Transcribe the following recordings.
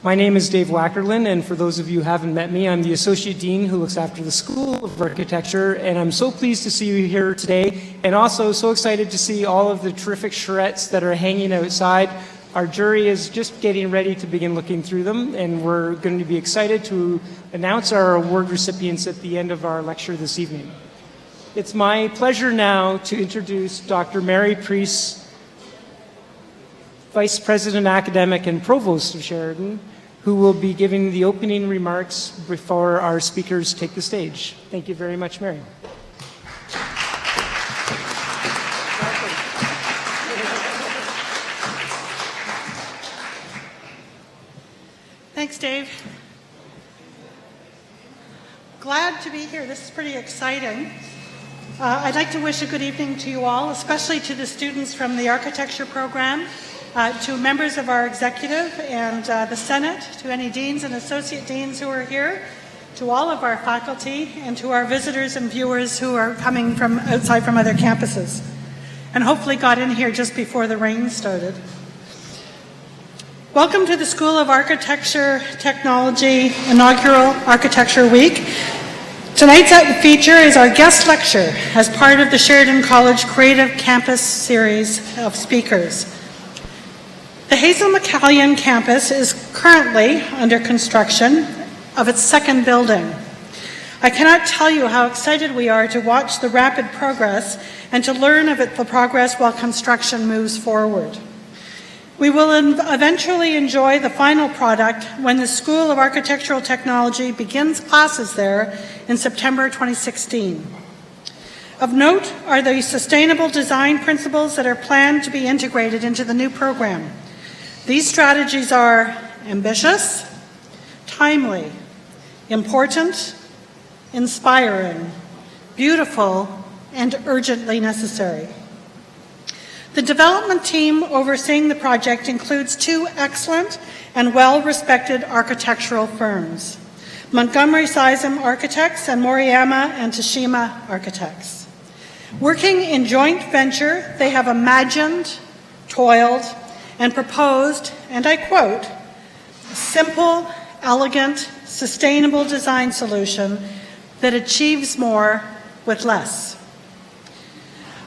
My name is Dave Wackerlin, and for those of you who haven't met me, I'm the Associate Dean who looks after the School of Architecture, and I'm so pleased to see you here today, and also so excited to see all of the terrific charrettes that are hanging outside. Our jury is just getting ready to begin looking through them, and we're going to be excited to announce our award recipients at the end of our lecture this evening. It's my pleasure now to introduce Dr. Mary Priest, Vice President Academic and Provost of Sheridan, who will be giving the opening remarks before our speakers take the stage. Thank you very much, Mary. Thanks, Dave. Glad to be here. This is pretty exciting. I'd like to wish a good evening to you all, especially to the students from the architecture program, to members of our executive and the Senate, to any deans and associate deans who are here, to all of our faculty, and to our visitors and viewers who are coming from outside from other campuses, and hopefully got in here just before the rain started. Welcome to the School of Architecture Technology inaugural Architecture Week. Tonight's feature is our guest lecture as part of the Sheridan College Creative Campus series of speakers. The Hazel McCallion campus is currently under construction of its second building. I cannot tell you how excited we are to watch the rapid progress and to learn of the progress while construction moves forward. We will eventually enjoy the final product when the School of Architectural Technology begins classes there in September 2016. Of note are the sustainable design principles that are planned to be integrated into the new program. These strategies are ambitious, timely, important, inspiring, beautiful, and urgently necessary. The development team overseeing the project includes two excellent and well-respected architectural firms, Montgomery Sizem Architects and Moriyama and Tashima Architects. Working in joint venture, they have imagined, toiled, and proposed, and I quote, a simple, elegant, sustainable design solution that achieves more with less.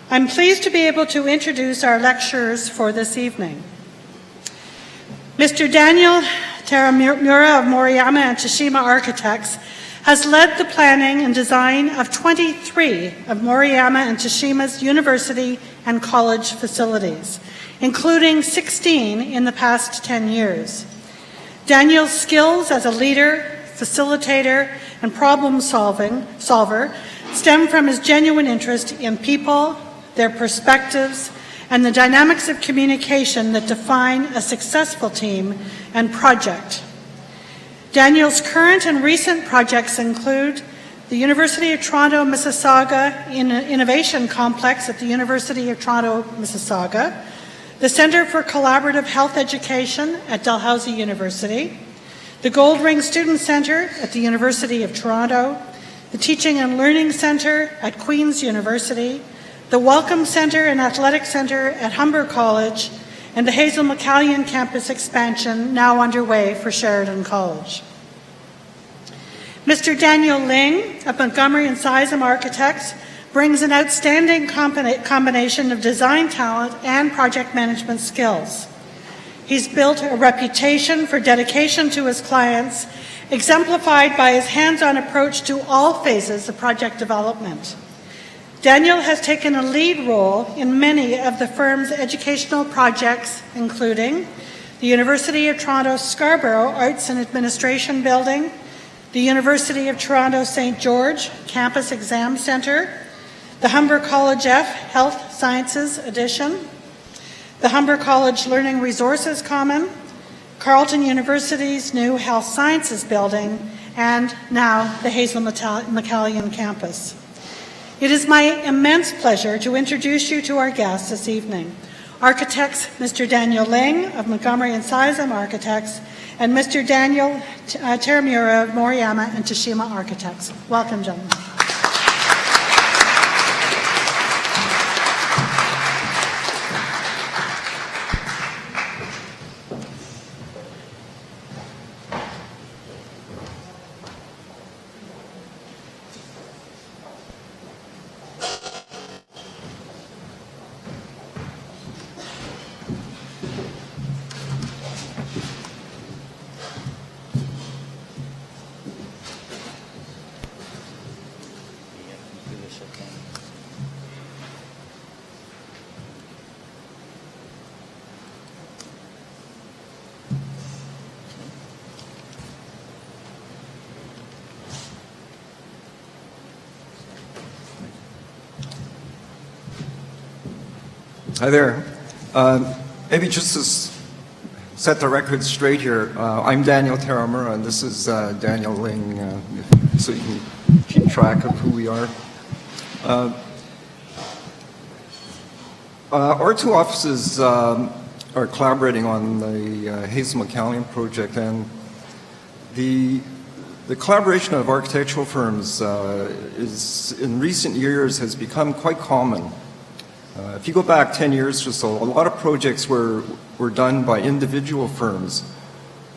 I'm pleased to be able to introduce our lecturers for this evening. Mr. Daniel Taramura of Moriyama and Tashima Architects has led the planning and design of 23 of Moriyama and Tashima's university and college facilities, including 16 in the past 10 years. Daniel's skills as a leader, facilitator, and problem solver stem from his genuine interest in people, their perspectives, and the dynamics of communication that define a successful team and project. Daniel's current and recent projects include the University of Toronto Mississauga Innovation Complex at the University of Toronto Mississauga, the Centre for Collaborative Health Education at Dalhousie University, the Gold Ring Student Centre at the University of Toronto, the Teaching and Learning Centre at Queen's University, the Welcome Centre and Athletic Centre at Humber College, and the Hazel McCallion campus expansion now underway for Sheridan College. Mr. Daniel Ling of Montgomery and Sizem Architects brings an outstanding combination of design talent and project management skills. He's built a reputation for dedication to his clients, exemplified by his hands-on approach to all phases of project development. Daniel has taken a lead role in many of the firm's educational projects, including the University of Toronto Scarborough Arts and Administration Building, the University of Toronto St. George Campus Exam Centre, the Humber College F Health Sciences Addition, the Humber College Learning Resources Common, Carleton University's new Health Sciences Building, and now the Hazel McCallion campus. It is my immense pleasure to introduce you to our guests this evening, architects Mr. Daniel Ling of Montgomery and Sizem Architects and Mr. Daniel Taramura of Moriyama and Tashima Architects. Welcome, gentlemen. Hi there. Maybe just to set the record straight here, I'm Daniel Taramura, and this is Daniel Ling, so you can keep track of who we are. Our two offices are collaborating on the Hazel McCallion project, and the collaboration of architectural firms is, in recent years, has become quite common. If you go back 10 years or so, a lot of projects were done by individual firms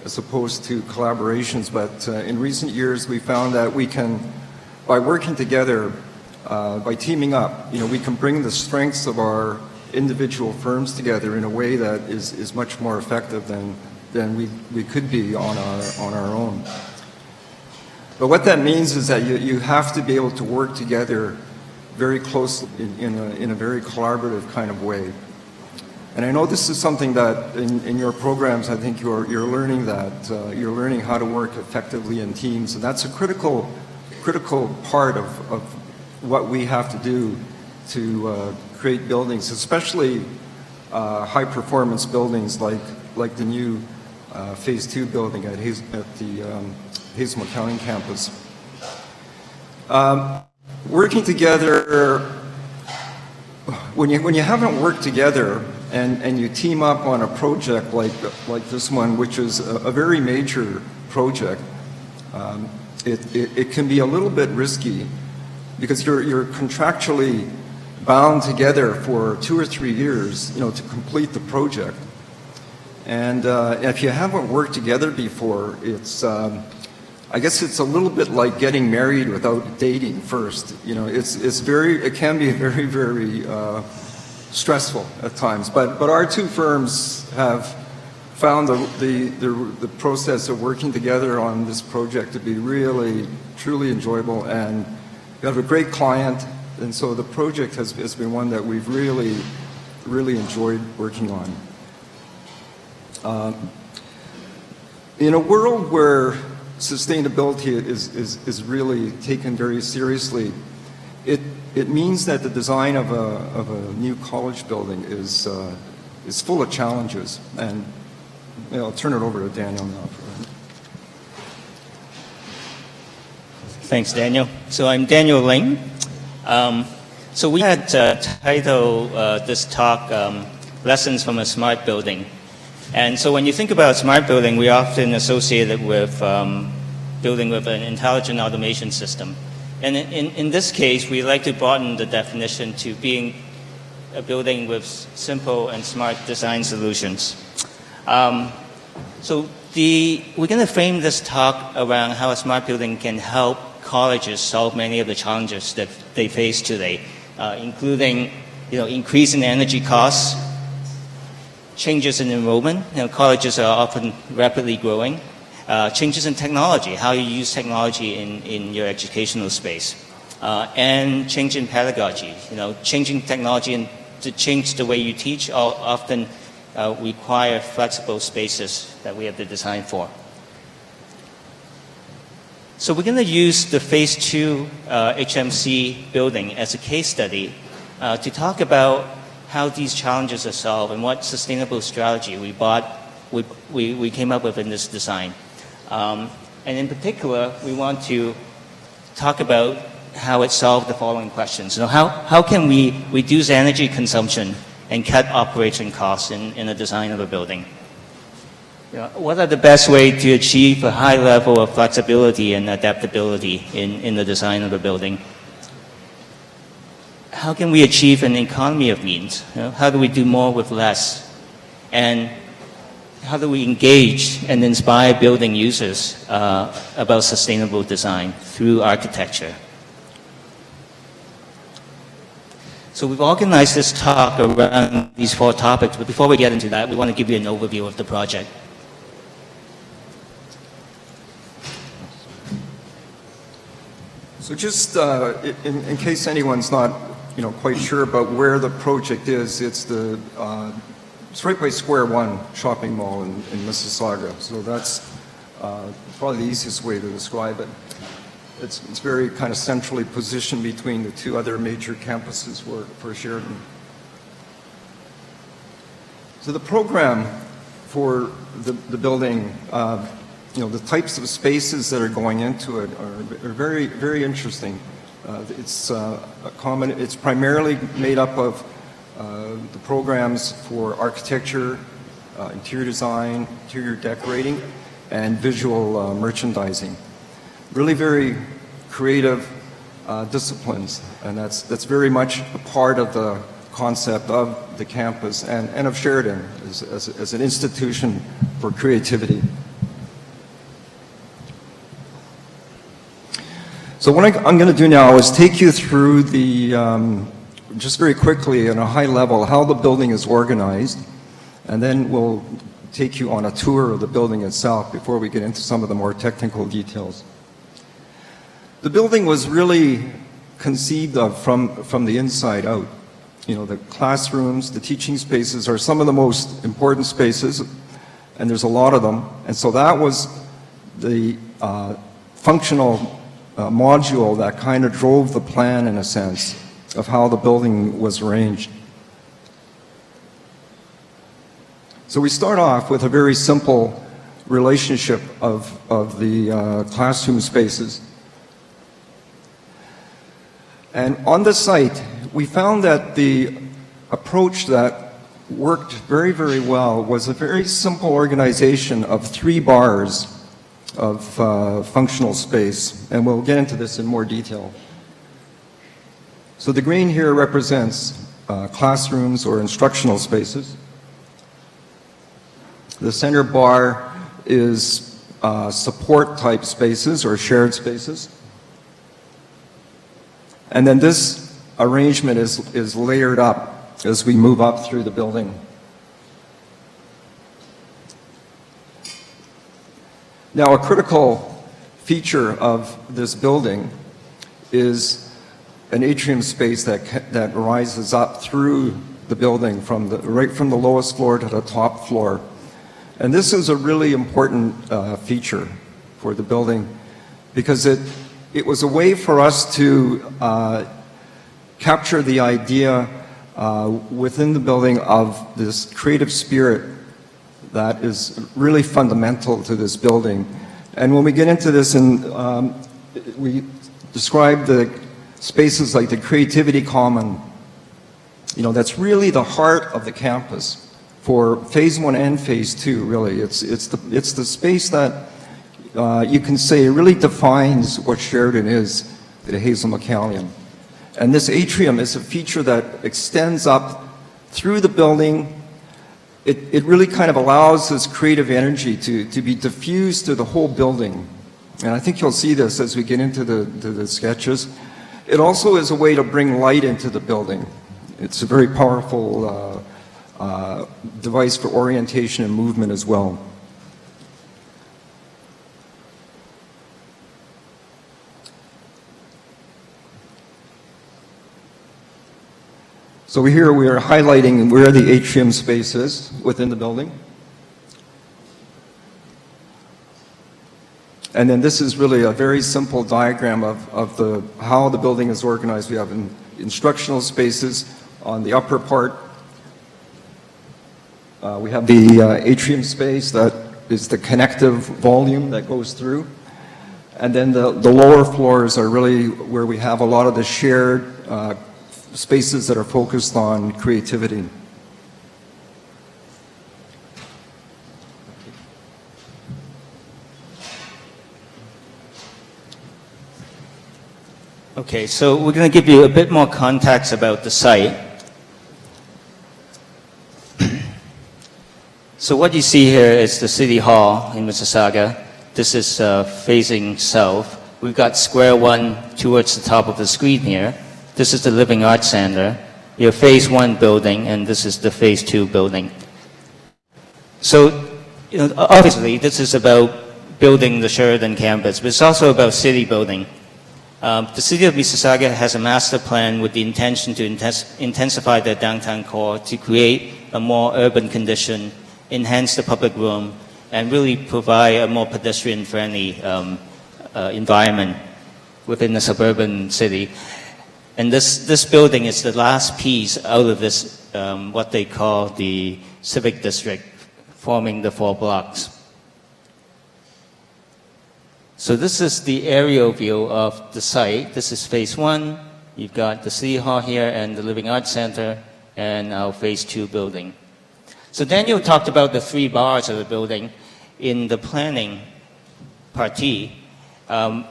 as opposed to collaborations, but in recent years we found that we can, by working together, by teaming up, we can bring the strengths of our individual firms together in a way that is much more effective than we could be on our own. But what that means is that you have to be able to work together very closely in a very collaborative kind of way. And I know this is something that in your programs, I think you're learning that. You're learning how to work effectively in teams, and that's a critical part of what we have to do to create buildings, especially high-performance buildings like the new Phase 2 building at the Hazel McCallion campus. Working together, when you haven't worked together and you team up on a project like this one, which is a very major project, it can be a little bit risky because you're contractually bound together for 2 or 3 years, to complete the project. And if you haven't worked together before, I guess it's a little bit like getting married without dating first. It can be very, very stressful at times. But our two firms have found the process of working together on this project to be really, truly enjoyable, and we have a great client, and so the project has been one that we've really, really enjoyed working on. In a world where sustainability is really taken very seriously, it means that the design of a new college building is full of challenges. And I'll turn it over to Daniel now. Thanks, Daniel. So I'm Daniel Ling. So we had titled this talk, Lessons from a Smart Building. And so when you think about smart building, we often associate it with building with an intelligent automation system. And in this case, we like to broaden the definition to being a building with simple and smart design solutions. So we're going to frame this talk around how a smart building can help colleges solve many of the challenges that they face today, including increase in energy costs, changes in enrollment. Colleges are often rapidly growing. Changes in technology, how you use technology in your educational space, and change in pedagogy. Changing technology and to change the way you teach often require flexible spaces that we have to design for. So we're going to use the Phase 2 HMC building as a case study to talk about how these challenges are solved and what sustainable strategy we came up with in this design. And in particular, we want to talk about how it solved the following questions. How can we reduce energy consumption and cut operation costs in the design of a building? What are the best ways to achieve a high level of flexibility and adaptability in the design of a building? How can we achieve an economy of means? How do we do more with less? And how do we engage and inspire building users about sustainable design through architecture? So we've organized this talk around these 4 topics, but before we get into that, we want to give you an overview of the project. So just in case anyone's not quite sure about where the project is, it's right by Square One shopping mall in Mississauga. So that's probably the easiest way to describe it. It's very kind of centrally positioned between the 2 other major campuses for Sheridan. So the program for the building, the types of spaces that are going into it are very, very interesting. It's primarily made up of the programs for architecture, interior design, interior decorating, and visual merchandising. Really very creative disciplines, and that's very much a part of the concept of the campus and of Sheridan as an institution for creativity. So what I'm going to do now is take you through just very quickly on a high level, how the building is organized, and then we'll take you on a tour of the building itself before we get into some of the more technical details. The building was really conceived of from the inside out. The classrooms, the teaching spaces are some of the most important spaces, and there's a lot of them. And so that was the functional module that kind of drove the plan, in a sense, of how the building was arranged. So we start off with a very simple relationship of the classroom spaces. And on the site, we found that the approach that worked very, very well was a very simple organization of 3 bars of functional space, and we'll get into this in more detail. So the green here represents classrooms or instructional spaces. The center bar is support type spaces or shared spaces. And then this arrangement is layered up as we move up through the building. Now, a critical feature of this building is an atrium space that rises up through the building right from the lowest floor to the top floor. And this is a really important feature for the building because it was a way for us to capture the idea within the building of this creative spirit that is really fundamental to this building. And when we get into this, we describe the spaces like the Creativity Common. That's really the heart of the campus for Phase 1 and Phase 2, really. It's the space that you can say really defines what Sheridan is at Hazel McCallion. And this atrium is a feature that extends up through the building. It really kind of allows this creative energy to be diffused through the whole building. And I think you'll see this as we get into the sketches. It also is a way to bring light into the building. It's a very powerful device for orientation and movement as well. So here we are highlighting where the atrium space is within the building. And then this is really a very simple diagram of how the building is organized. We have instructional spaces on the upper part. We have the atrium space that is the connective volume that goes through. And then the lower floors are really where we have a lot of the shared spaces that are focused on creativity. Okay, so we're going to give you a bit more context about the site. So what you see here is the City Hall in Mississauga. This is facing south. We've got Square One towards the top of the screen here. This is the Living Arts Center, your Phase 1 building, and this is the Phase 2 building. So, obviously, this is about building the Sheridan campus, but it's also about city building. The City of Mississauga has a master plan with the intention to intensify their downtown core to create a more urban condition, enhance the public room, and really provide a more pedestrian-friendly environment within the suburban city. And this building is the last piece out of this, what they call the civic district, forming the 4 blocks. So this is the aerial view of the site. This is phase 1. You've got the City Hall here and the Living Arts Center and our phase 2 building. So Daniel talked about the 3 bars of the building. In the planning partie,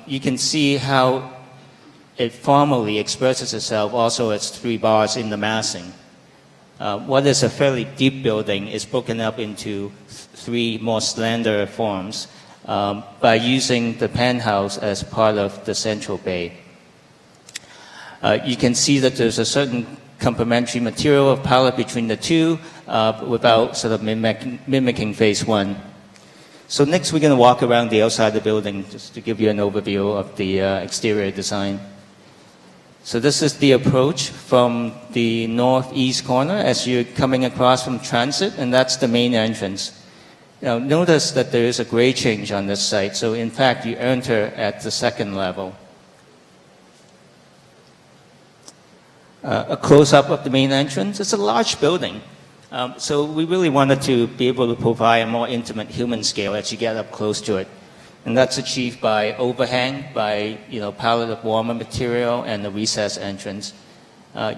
you can see how it formally expresses itself also as 3 bars in the massing. What is a fairly deep building is broken up into 3 more slender forms by using the penthouse as part of the central bay. You can see that there's a certain complementary material of palette between the 2 without sort of mimicking phase 1. So next we're going to walk around the outside of the building just to give you an overview of the exterior design. So this is the approach from the northeast corner as you're coming across from Transit, and that's the main entrance. Now notice that there is a grade change on this site, so in fact you enter at the 2nd level. A close-up of the main entrance. It's a large building. So we really wanted to be able to provide a more intimate human scale as you get up close to it. And that's achieved by overhang, by palette of warmer material, and the recessed entrance.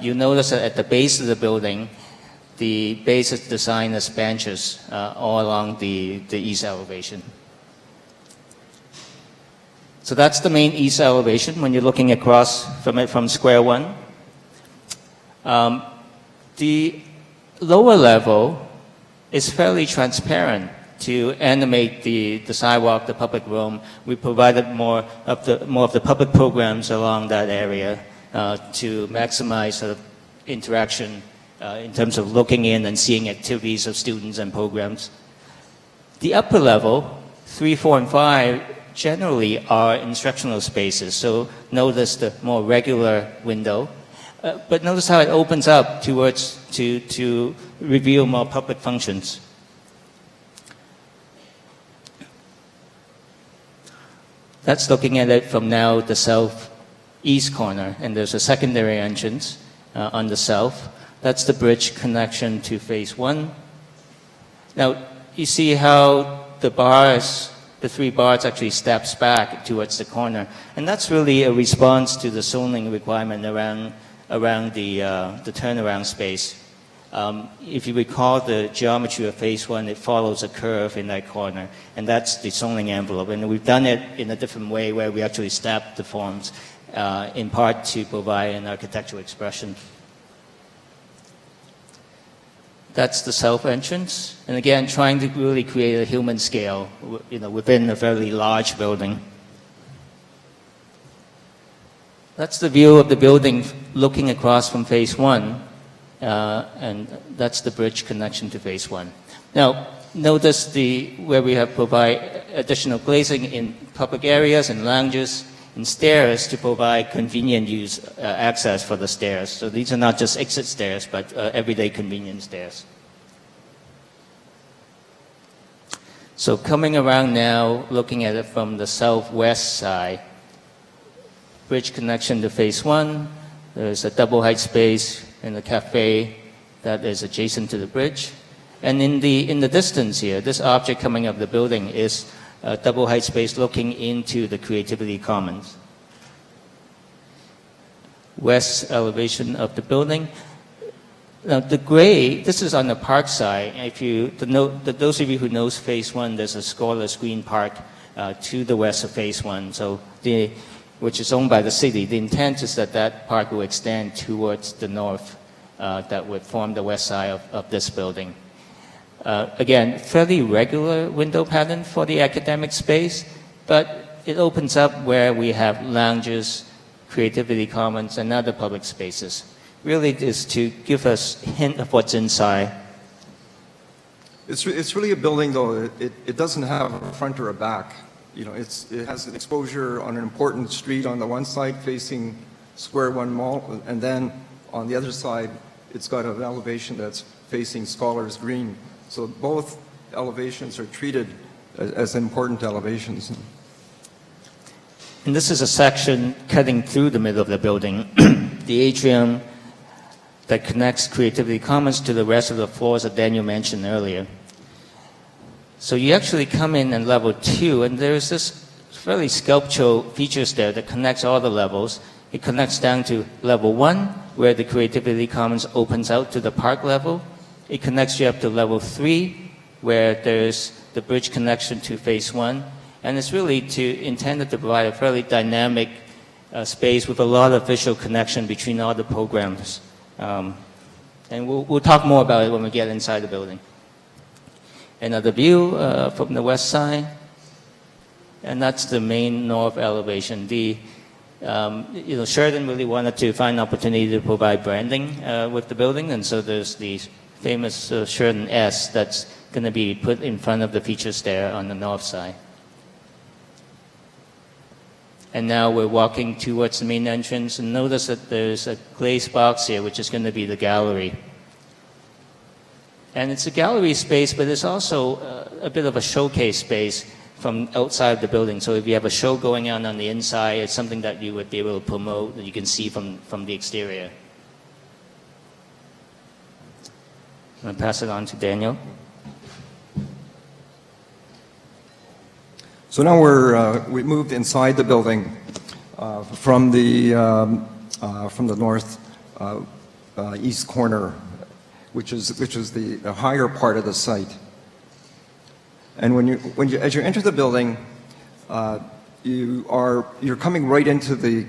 You notice that at the base of the building, the base is designed as benches all along the east elevation. So that's the main east elevation when you're looking across from it from Square One. The lower level is fairly transparent to animate the sidewalk, the public room. We provided more of the public programs along that area to maximize sort of interaction in terms of looking in and seeing activities of students and programs. The upper level, 3, 4, and 5, generally are instructional spaces. So notice the more regular window. But notice how it opens up towards to reveal more public functions. That's looking at it from now the southeast corner, and there's a secondary entrance on the south. That's the bridge connection to phase 1. Now you see how the 3 bars actually steps back towards the corner, and that's really a response to the zoning requirement around the turnaround space. If you recall the geometry of phase 1, it follows a curve in that corner, and that's the zoning envelope. And we've done it in a different way where we actually step the forms in part to provide an architectural expression. That's the south entrance, and again, trying to really create a human scale, within a fairly large building. That's the view of the building looking across from phase 1, and that's the bridge connection to phase 1. Now, notice where we have provide additional glazing in public areas and lounges and stairs to provide convenient use access for the stairs. So these are not just exit stairs, but everyday convenience stairs. So coming around now, looking at it from the southwest side, bridge connection to phase 1. There's a double height space and a cafe that is adjacent to the bridge. And in the distance here, this object coming up the building is a double height space looking into the Creativity Commons. West elevation of the building. Now the gray, this is on the park side. Those of you who knows phase 1, there's a Scholars Green Park to the west of phase 1. So which is owned by the city. The intent is that park will extend towards the north, that would form the west side of this building. Again, fairly regular window pattern for the academic space, but it opens up where we have lounges, Creativity Commons, and other public spaces. Really is to give us a hint of what's inside. It's really a building, though. It doesn't have a front or a back. It has an exposure on an important street on the one side facing Square One Mall, and then on the other side, it's got an elevation that's facing Scholars Green. So both elevations are treated as important elevations. And this is a section cutting through the middle of the building. The atrium that connects Creativity Commons to the rest of the floors that Daniel mentioned earlier. So you actually come in at level 2, and there's this fairly sculptural features there that connects all the levels. It connects down to level 1, where the Creativity Commons opens out to the park level. It connects you up to level 3, where there's the bridge connection to phase 1. And it's really intended to provide a fairly dynamic space with a lot of visual connection between all the programs. And we'll talk more about it when we get inside the building. Another view from the west side, and that's the main north elevation. Sheridan really wanted to find an opportunity to provide branding with the building, and so there's the famous Sheridan S that's going to be put in front of the feature stair on the north side. And now we're walking towards the main entrance, and notice that there's a glazed box here, which is going to be the gallery. And it's a gallery space, but it's also a bit of a showcase space from outside the building. So if you have a show going on the inside, it's something that you would be able to promote that you can see from the exterior. I'm going to pass it on to Daniel. So now we moved inside the building from the north east corner, which is the higher part of the site. And as you enter the building, you're coming right into the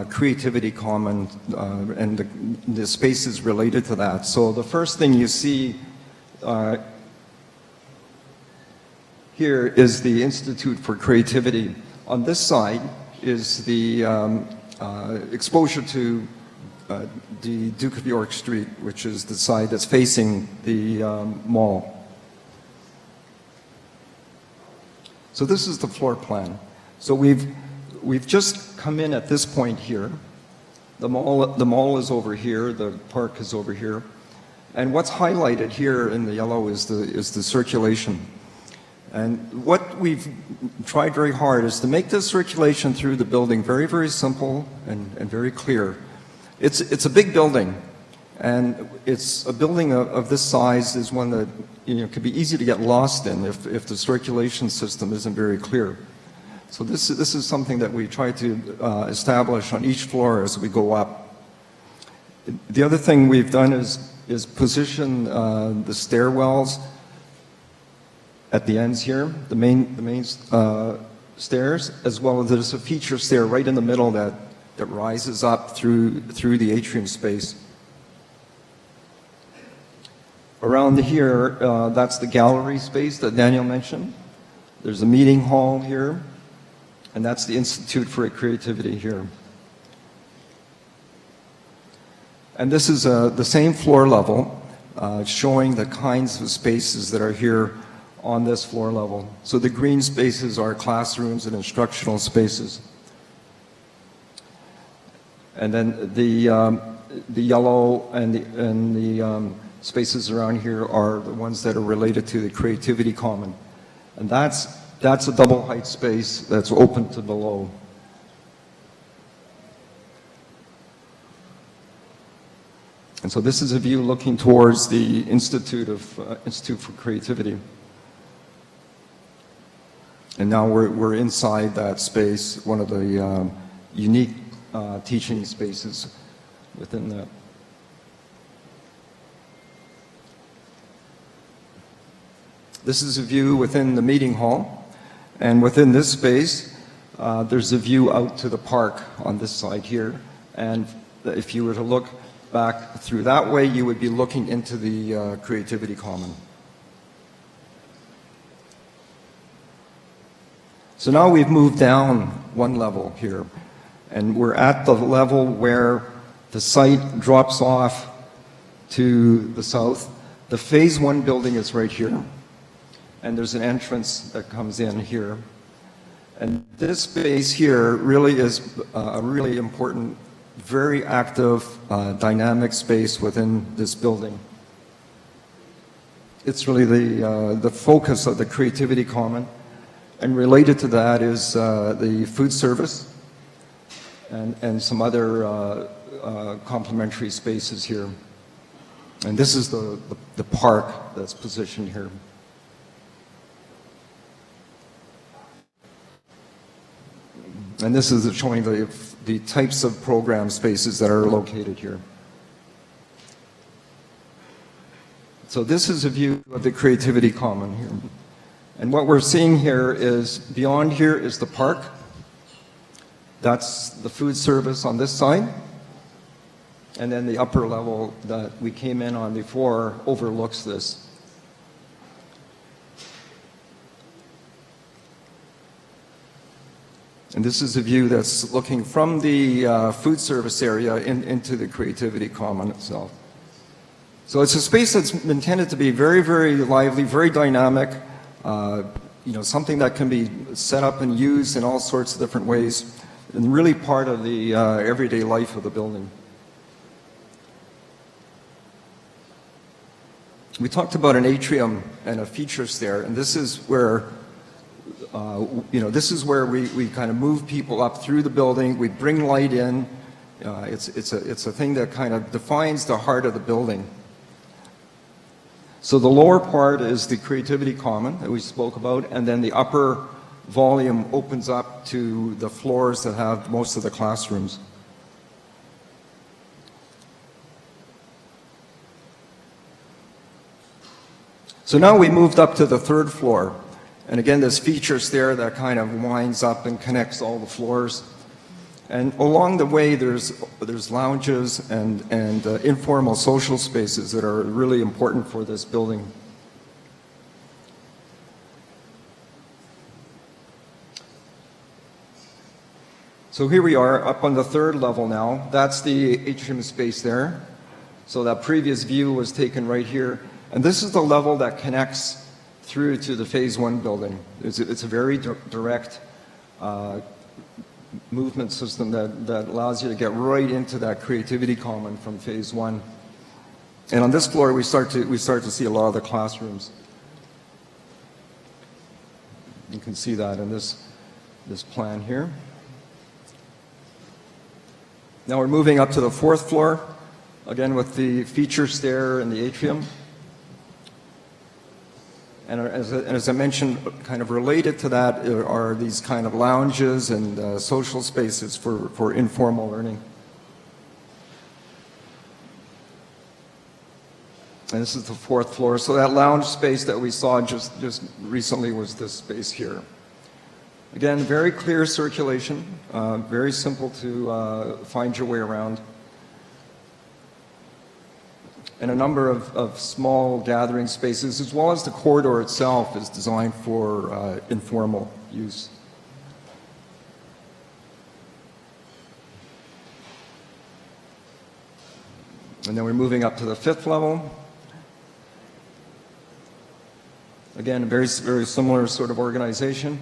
Creativity Common and the spaces related to that. So the first thing you see here is the Institute for Creativity. On this side is the exposure to the Duke of York Street, which is the side that's facing the mall. So this is the floor plan. So we've just come in at this point here. The mall is over here. The park is over here. And what's highlighted here in the yellow is the circulation. And what we've tried very hard is to make the circulation through the building very, very simple and very clear. It's a big building, and it's a building of this size is one that could be easy to get lost in if the circulation system isn't very clear. So this is something that we try to establish on each floor as we go up. The other thing we've done is position the stairwells at the ends here, the main stairs, as well as there's a feature stair right in the middle that rises up through the atrium space. Around here, that's the gallery space that Daniel mentioned. There's a meeting hall here, and that's the Institute for Creativity here. And this is the same floor level, showing the kinds of spaces that are here on this floor level. So the green spaces are classrooms and instructional spaces. And then the yellow and the spaces around here are the ones that are related to the Creativity Common. And that's a double height space that's open to below. And so this is a view looking towards the Institute for Creativity. And now we're inside that space, one of the unique teaching spaces within that. This is a view within the meeting hall, and within this space, there's a view out to the park on this side here. And if you were to look back through that way, you would be looking into the Creativity Common. So now we've moved down one level here, and we're at the level where the site drops off to the south. The Phase 1 building is right here, and there's an entrance that comes in here. And this space here really is a really important, very active, dynamic space within this building. It's really the focus of the Creativity Common. And related to that is the food service and some other complementary spaces here. And this is the park that's positioned here. And this is showing the types of program spaces that are located here. So this is a view of the Creativity Common here. And what we're seeing here is, beyond here is the park. That's the food service on this side. And then the upper level that we came in on before overlooks this. And this is a view that's looking from the food service area into the Creativity Common itself. So it's a space that's intended to be very, very lively, very dynamic, something that can be set up and used in all sorts of different ways, and really part of the everyday life of the building. We talked about an atrium and a feature stair, and this is where this is where we kind of move people up through the building. We bring light in. It's a thing that kind of defines the heart of the building. So the lower part is the Creativity Common that we spoke about, and then the upper volume opens up to the floors that have most of the classrooms. So now we moved up to the third floor. And again, this feature stair that kind of winds up and connects all the floors. And along the way, there's lounges and informal social spaces that are really important for this building. So here we are up on the third level now. That's the atrium space there. So that previous view was taken right here. And this is the level that connects through to the Phase 1 building. It's a very direct movement system that allows you to get right into that Creativity Common from Phase 1. And on this floor, we start to see a lot of the classrooms. You can see that in this plan here. Now we're moving up to the fourth floor, again with the feature stair and the atrium. And as I mentioned, kind of related to that are these kind of lounges and social spaces for informal learning. And this is the fourth floor. So that lounge space that we saw just recently was this space here. Again, very clear circulation, very simple to find your way around. And a number of small gathering spaces, as well as the corridor itself is designed for informal use. And then we're moving up to the fifth level. Again, a very, very similar sort of organization.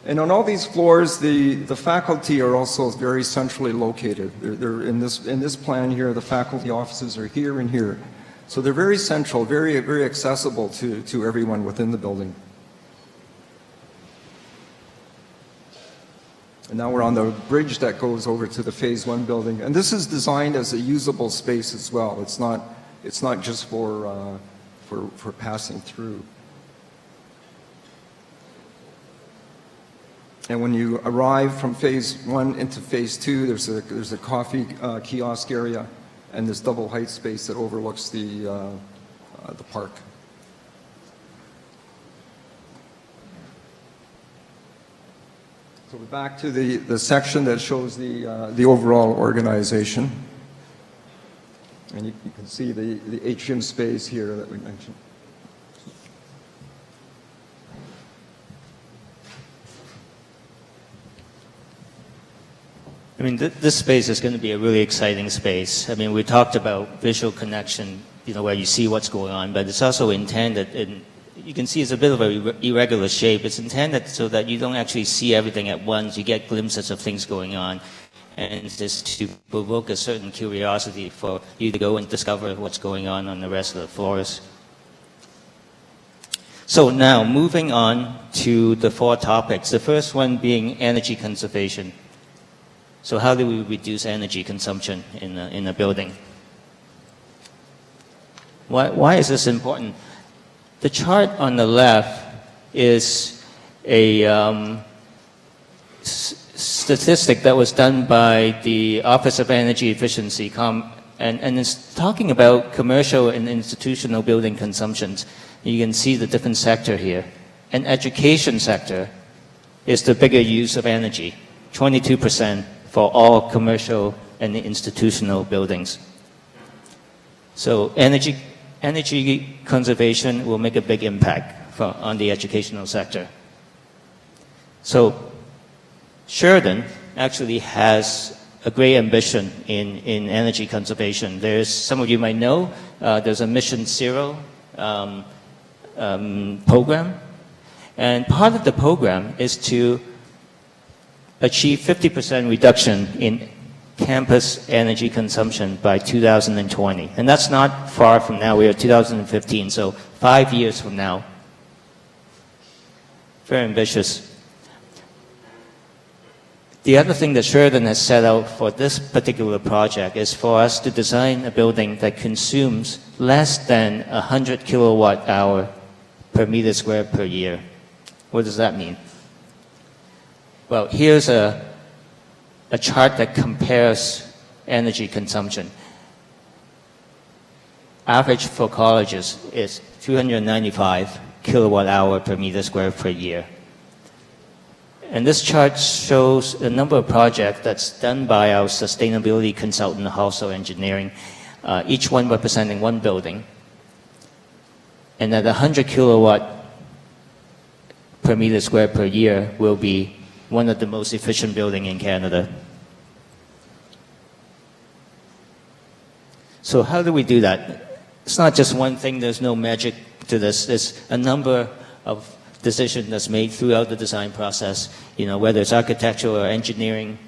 And on all these floors, the faculty are also very centrally located. They're in this plan here, the faculty offices are here and here. So they're very central, very, very accessible to everyone within the building. And now we're on the bridge that goes over to the Phase 1 building. And this is designed as a usable space as well. It's not just for passing through. And when you arrive from Phase 1 into Phase 2, there's a coffee kiosk area and this double height space that overlooks the park. So we're back to the section that shows the overall organization. And you can see the atrium space here that we mentioned. I mean, this space is going to be a really exciting space. I mean, we talked about visual connection, where you see what's going on, but it's also intended, you can see it's a bit of an irregular shape. It's intended so that you don't actually see everything at once. You get glimpses of things going on, and it's just to provoke a certain curiosity for you to go and discover what's going on the rest of the floors. So now, moving on to the 4 topics. The first one being energy conservation. So how do we reduce energy consumption in a building? Why is this important? The chart on the left is a statistic that was done by the Office of Energy Efficiency, and it's talking about commercial and institutional building consumptions. You can see the different sector here. And education sector is the bigger use of energy, 22% for all commercial and institutional buildings. So energy conservation will make a big impact on the educational sector. So Sheridan actually has a great ambition in energy conservation. Some of you might know, there's a Mission Zero program. And part of the program is to achieve 50% reduction in campus energy consumption by 2020. And that's not far from now. We are 2015, so 5 years from now. Very ambitious. The other thing that Sheridan has set out for this particular project is for us to design a building that consumes less than 100 kilowatt hour per meter square per year. What does that mean? Well, here's a chart that compares energy consumption. Average for colleges is 295 kilowatt hour per meter square per year. And this chart shows a number of projects that's done by our sustainability consultant, Halso Engineering, each one representing one building. And at 100 kilowatt per meter square per year will be one of the most efficient buildings in Canada. So how do we do that? It's not just one thing, there's no magic to this. There's a number of decisions that's made throughout the design process, whether it's architectural or engineering,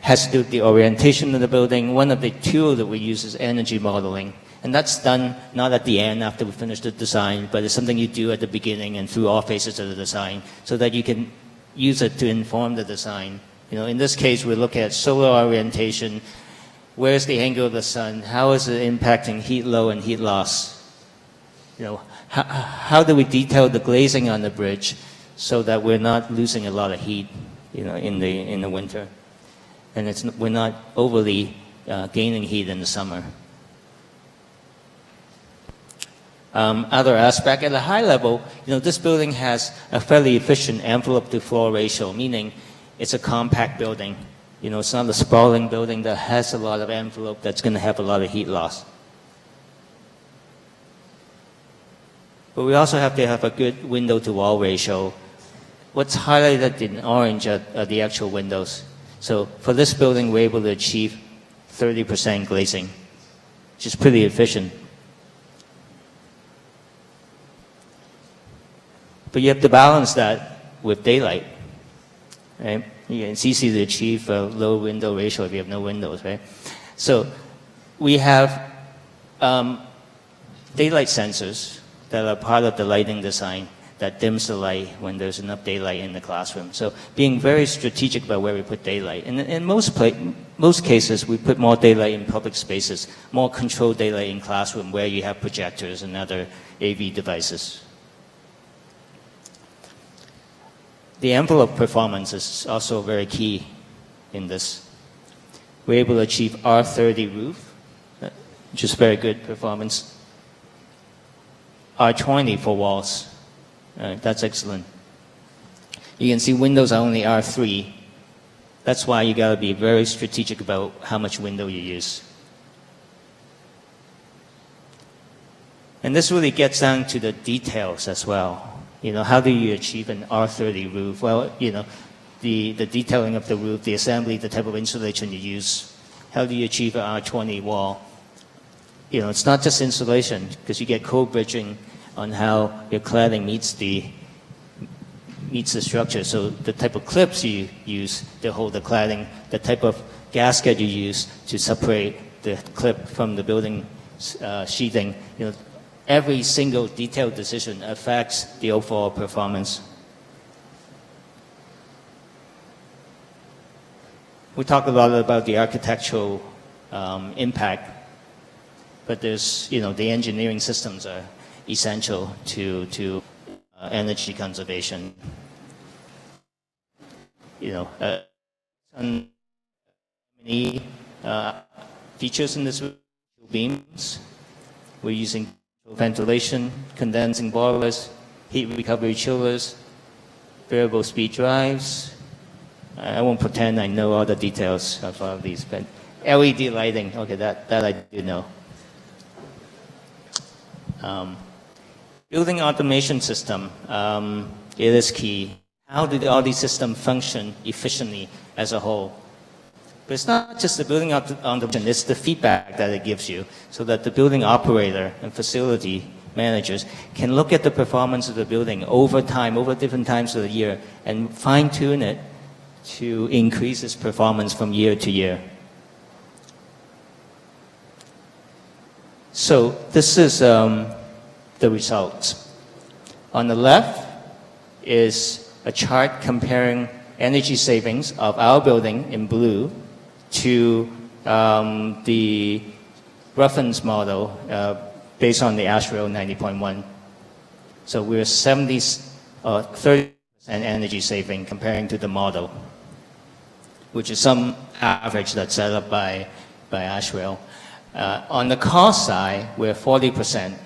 has to do with the orientation of the building. One of the tools that we use is energy modeling. And that's done not at the end after we finish the design, but it's something you do at the beginning and through all phases of the design so that you can use it to inform the design. In this case, we look at solar orientation, where's the angle of the sun, how is it impacting heat load and heat loss? How do we detail the glazing on the bridge so that we're not losing a lot of heat, in the winter, and we're not overly gaining heat in the summer. Other aspect at a high level, this building has a fairly efficient envelope to floor ratio, meaning it's a compact building. It's not a sprawling building that has a lot of envelope that's going to have a lot of heat loss. But we also have to have a good window to wall ratio. What's highlighted in orange are the actual windows. So for this building, we're able to achieve 30% glazing, which is pretty efficient. But you have to balance that with daylight, right? It's easy to achieve a low window ratio if you have no windows, right? So we have daylight sensors that are part of the lighting design that dims the light when there's enough daylight in the classroom. So being very strategic about where we put daylight. And in most cases, we put more daylight in public spaces, more controlled daylight in classroom where you have projectors and other AV devices. The envelope performance is also very key in this. We're able to achieve R30 roof, which is very good performance. R20 for walls, that's excellent. You can see windows are only R3. That's why you got to be very strategic about how much window you use. And this really gets down to the details as well. How do you achieve an R30 roof? Well, the detailing of the roof, the assembly, the type of insulation you use. How do you achieve an R20 wall? It's not just insulation, because you get co-bridging on how your cladding meets the structure. So the type of clips you use to hold the cladding, the type of gasket you use to separate the clip from the building sheathing, every single detailed decision affects the overall performance. We talk a lot about the architectural impact, but there's, you know, the engineering systems are essential to energy conservation. You know, many features in this beams. We're using ventilation, condensing boilers, heat recovery chillers, variable speed drives. I won't pretend I know all the details of all of these, but LED lighting, okay, that I do know. Building automation system, it is key. How do all these systems function efficiently as a whole? But it's not just the building automation, it's the feedback that it gives you, so that the building operator and facility managers can look at the performance of the building over time, over different times of the year, and fine-tune it to increase its performance from year to year. So this is the results. On the left is a chart comparing energy savings of our building in blue to the reference model based on the ASHRAE 90.1. So we're 30% energy saving comparing to the model, which is some average that's set up by ASHRAE. On the cost side, we're 40%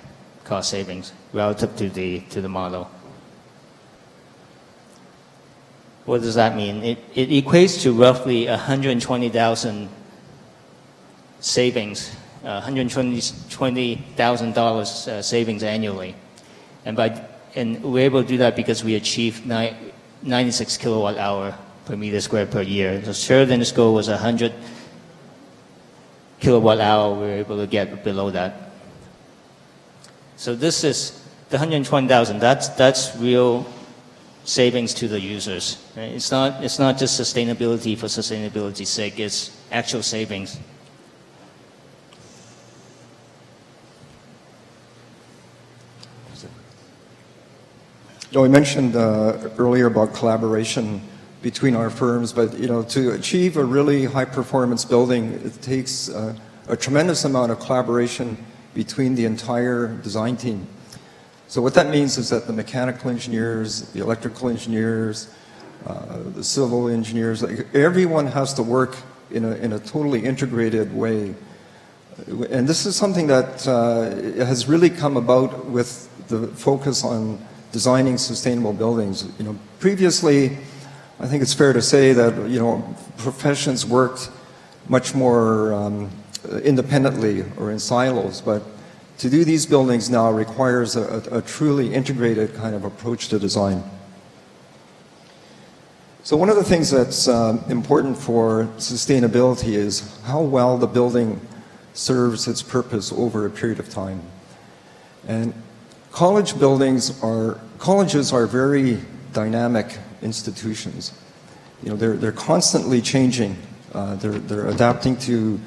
cost savings relative to the model. What does that mean? It equates to roughly $120,000 savings, $120,000 savings annually, and we're able to do that because we achieved 96 kilowatt hour per meter squared per year. So Sheridan's goal was 100 kilowatt hour. We were able to get below that. So this is the 120,000. That's real savings to the users. Right? It's not just sustainability for sustainability's sake. It's actual savings. We mentioned earlier about collaboration between our firms, but to achieve a really high-performance building, it takes a tremendous amount of collaboration between the entire design team. So what that means is that the mechanical engineers, the electrical engineers, the civil engineers, everyone has to work in a totally integrated way. And this is something that has really come about with the focus on designing sustainable buildings. Previously, I think it's fair to say that professions worked much more independently or in silos, but to do these buildings now requires a truly integrated kind of approach to design. So one of the things that's important for sustainability is how well the building serves its purpose over a period of time. And colleges are very dynamic institutions. They're constantly changing. They're adapting to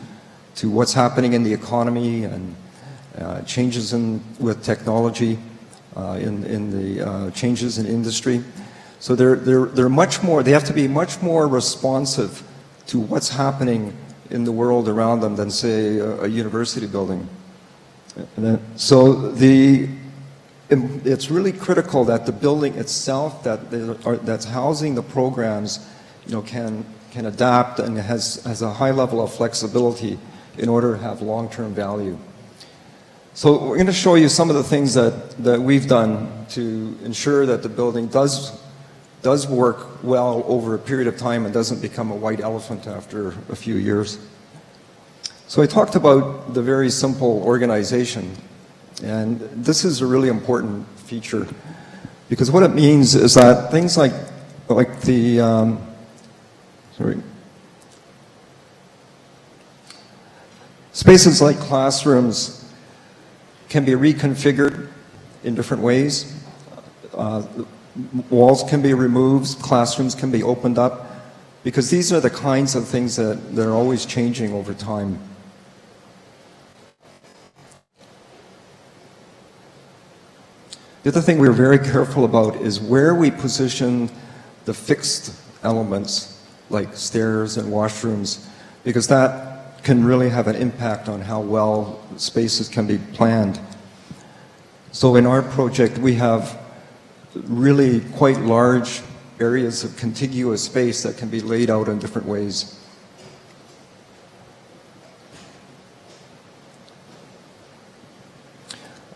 what's happening in the economy and changes with technology, in the changes in industry. So they're much more. They have to be much more responsive to what's happening in the world around them than, say, a university building. So it's really critical that the building itself that's housing the programs, can adapt and has a high level of flexibility in order to have long-term value. So we're going to show you some of the things that we've done to ensure that the building does work well over a period of time and doesn't become a white elephant after a few years. So I talked about the very simple organization. And this is a really important feature because what it means is that things like the spaces like classrooms can be reconfigured in different ways. Walls can be removed, classrooms can be opened up, because these are the kinds of things that are always changing over time. The other thing we're very careful about is where we position the fixed elements like stairs and washrooms, because that can really have an impact on how well spaces can be planned. So in our project, we have really quite large areas of contiguous space that can be laid out in different ways.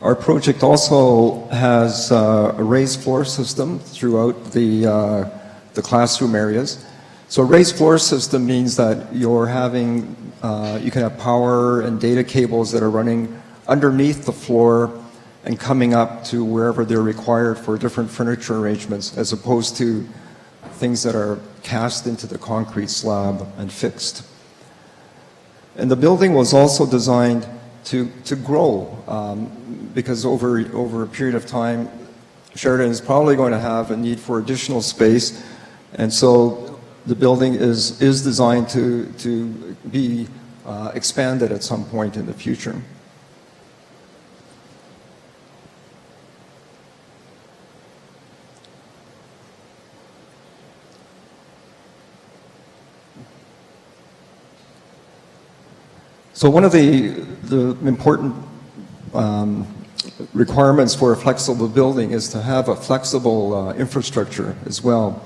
Our project also has a raised floor system throughout the classroom areas. So a raised floor system means that you're having, you can have power and data cables that are running underneath the floor and coming up to wherever they're required for different furniture arrangements, as opposed to things that are cast into the concrete slab and fixed. And the building was also designed to grow, because over a period of time, Sheridan is probably going to have a need for additional space, and so the building is designed to be expanded at some point in the future. So one of the important requirements for a flexible building is to have a flexible infrastructure as well.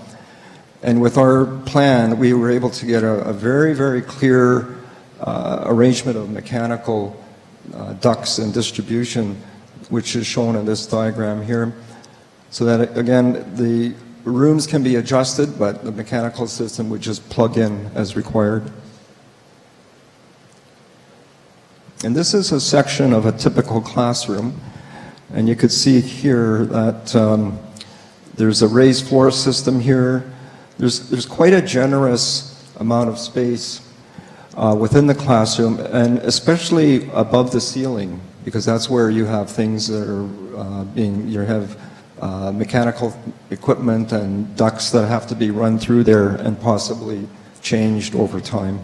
And with our plan, we were able to get a very, very clear arrangement of mechanical ducts and distribution, which is shown in this diagram here. So that, again, the rooms can be adjusted, but the mechanical system would just plug in as required. And this is a section of a typical classroom, and you could see here that there's a raised floor system here. There's quite a generous amount of space within the classroom, and especially above the ceiling, because that's where you have things that are you have mechanical equipment and ducts that have to be run through there and possibly changed over time.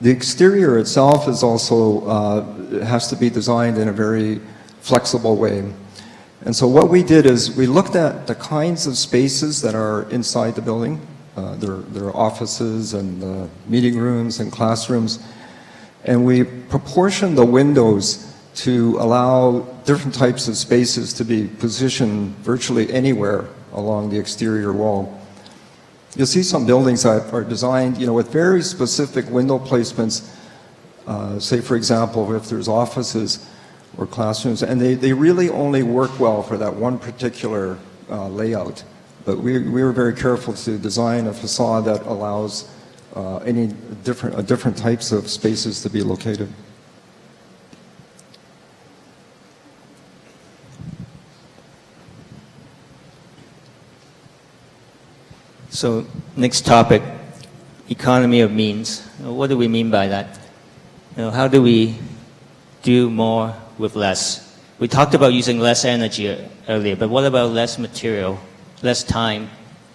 The exterior itself is also has to be designed in a very flexible way. And so what we did is we looked at the kinds of spaces that are inside the building. There are offices and meeting rooms and classrooms. And we proportioned the windows to allow different types of spaces to be positioned virtually anywhere along the exterior wall. You'll see some buildings that are designed, with very specific window placements, say, for example, if there's offices or classrooms, and they really only work well for that one particular layout. But we were very careful to design a facade that allows different types of spaces to be located. So next topic, economy of means. What do we mean by that? How do we do more with less? We talked about using less energy earlier, but what about less material, less time,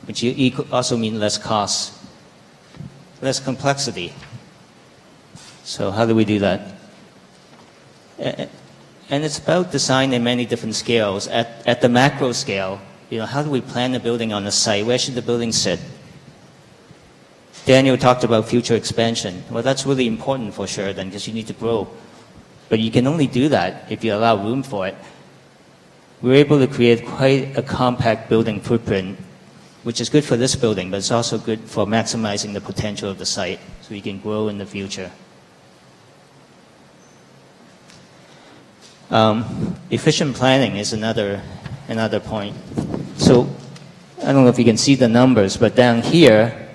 which also mean less costs, less complexity? So how do we do that? And it's about design in many different scales. At the macro scale, how do we plan a building on the site? Where should the building sit? Daniel talked about future expansion. Well, that's really important for Sheridan because you need to grow. But you can only do that if you allow room for it. We're able to create quite a compact building footprint, which is good for this building, but it's also good for maximizing the potential of the site so you can grow in the future. Efficient planning is another point. So I don't know if you can see the numbers, but down here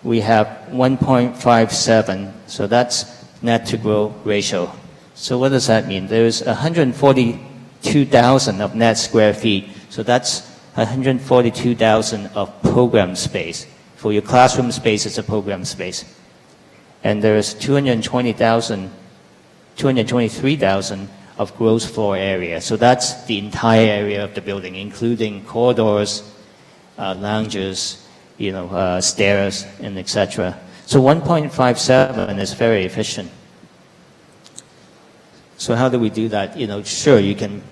we have 1.57, so that's net to grow ratio. So what does that mean? There's 142,000 of net square feet, so that's 142,000 of program space. For your classroom space, it's a program space. And there's 223,000 of gross floor area. So that's the entire area of the building, including corridors, lounges, stairs, and etc. So 1.57 is very efficient. So how do we do that? Sure, you can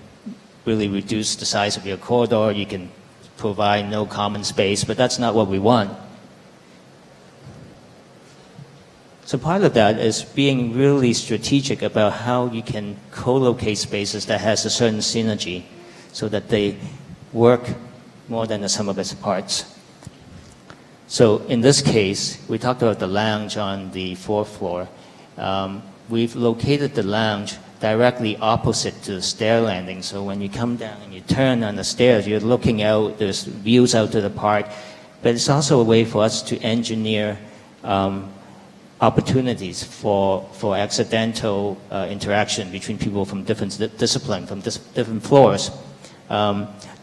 really reduce the size of your corridor. You can provide no common space, but that's not what we want. So part of that is being really strategic about how you can co-locate spaces that has a certain synergy so that they work more than the sum of its parts. So in this case, we talked about the lounge on the 4th floor. We've located the lounge directly opposite to the stair landing. So when you come down and you turn on the stairs, you're looking out, there's views out to the park. But it's also a way for us to engineer opportunities for accidental interaction between people from different disciplines, from different floors.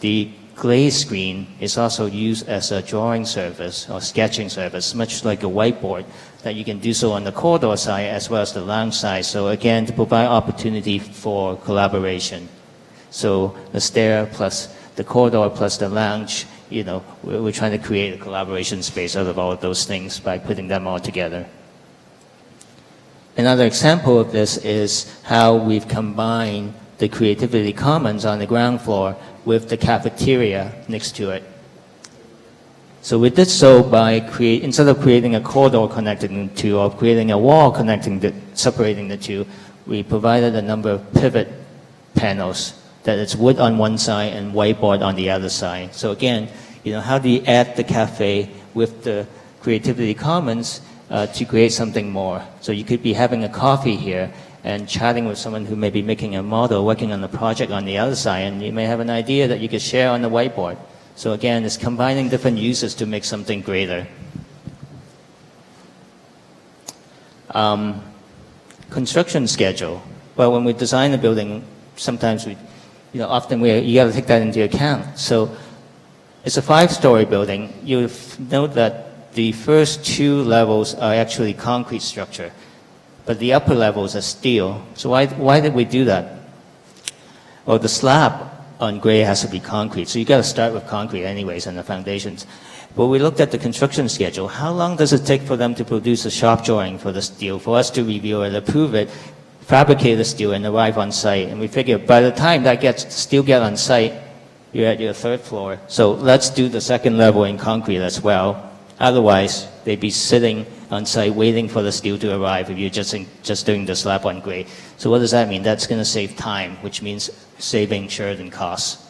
The glaze screen is also used as a drawing service or sketching service, much like a whiteboard, that you can do so on the corridor side as well as the lounge side. So again, to provide opportunity for collaboration. So the stair plus the corridor plus the lounge, you know, we're trying to create a collaboration space out of all of those things by putting them all together. Another example of this is how we've combined the Creativity Commons on the ground floor with the cafeteria next to it. So we did so by instead of creating a corridor connecting the two or creating a wall separating the two, we provided a number of pivot panels that it's wood on one side and whiteboard on the other side. So again, you know, how do you add the cafe with the Creativity Commons to create something more? So you could be having a coffee here and chatting with someone who may be making a model, working on the project on the other side, and you may have an idea that you could share on the whiteboard. So again, it's combining different uses to make something greater. Construction schedule. Well, when we design a building, sometimes you got to take that into account. So it's a 5-story building. You'll note that the first 2 levels are actually concrete structure, but the upper levels are steel. So why did we do that? Well, the slab on Gray has to be concrete, so you got to start with concrete anyways and the foundations. But we looked at the construction schedule. How long does it take for them to produce a shop drawing for the steel, for us to review it, approve it, fabricate the steel, and arrive on site? And we figured by the time steel get on site, you're at your 3rd floor. So let's do the 2nd level in concrete as well. Otherwise, they'd be sitting on site waiting for the steel to arrive if you're just doing the slab on grade. So what does that mean? That's going to save time, which means saving Sheridan costs.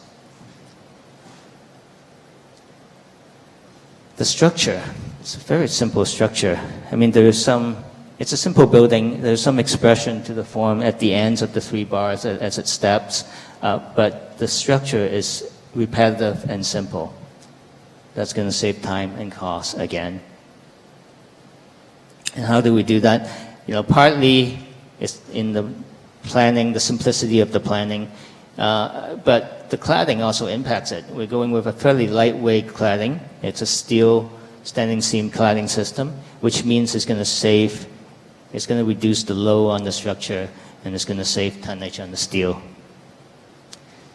The structure, it's a very simple structure. I mean, it's a simple building. There's some expression to the form at the ends of the 3 bars as it steps, but the structure is repetitive and simple. That's going to save time and cost again. And how do we do that? You know, partly it's in the planning, the simplicity of the planning, but the cladding also impacts it. We're going with a fairly lightweight cladding. It's a steel standing seam cladding system, which means it's going to reduce the load on the structure, and it's going to save tonnage on the steel.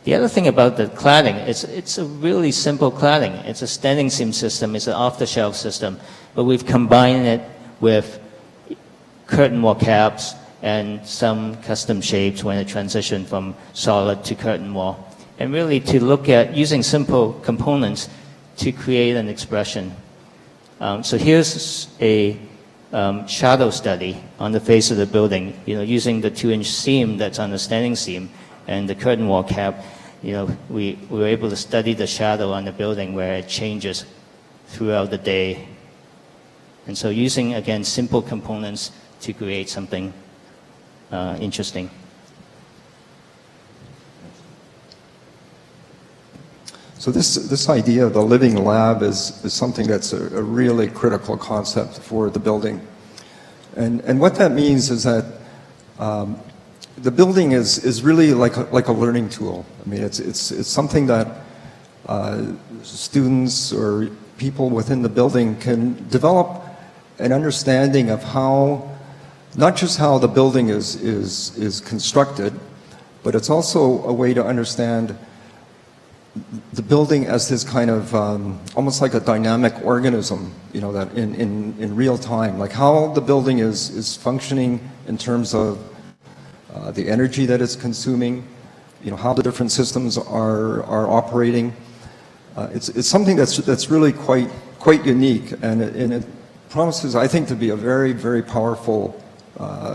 The other thing about the cladding, it's a really simple cladding. It's a standing seam system. It's an off-the-shelf system, but we've combined it with curtain wall caps and some custom shapes when it transitioned from solid to curtain wall. And really to look at using simple components to create an expression. So here's a shadow study on the face of the building, you know, using the 2-inch seam that's on the standing seam and the curtain wall cap. You know, we were able to study the shadow on the building where it changes throughout the day. And so using, again, simple components to create something interesting. So this idea of the living lab is something that's a really critical concept for the building. And what that means is that the building is really like a learning tool. I mean, it's something that students or people within the building can develop an understanding of how, not just how the building is constructed, but it's also a way to understand the building as this kind of almost like a dynamic organism, you know, that in real time, like how the building is functioning in terms of the energy that it's consuming, you know, how the different systems are operating. It's something that's really quite unique, and it promises, I think, to be a very, very powerful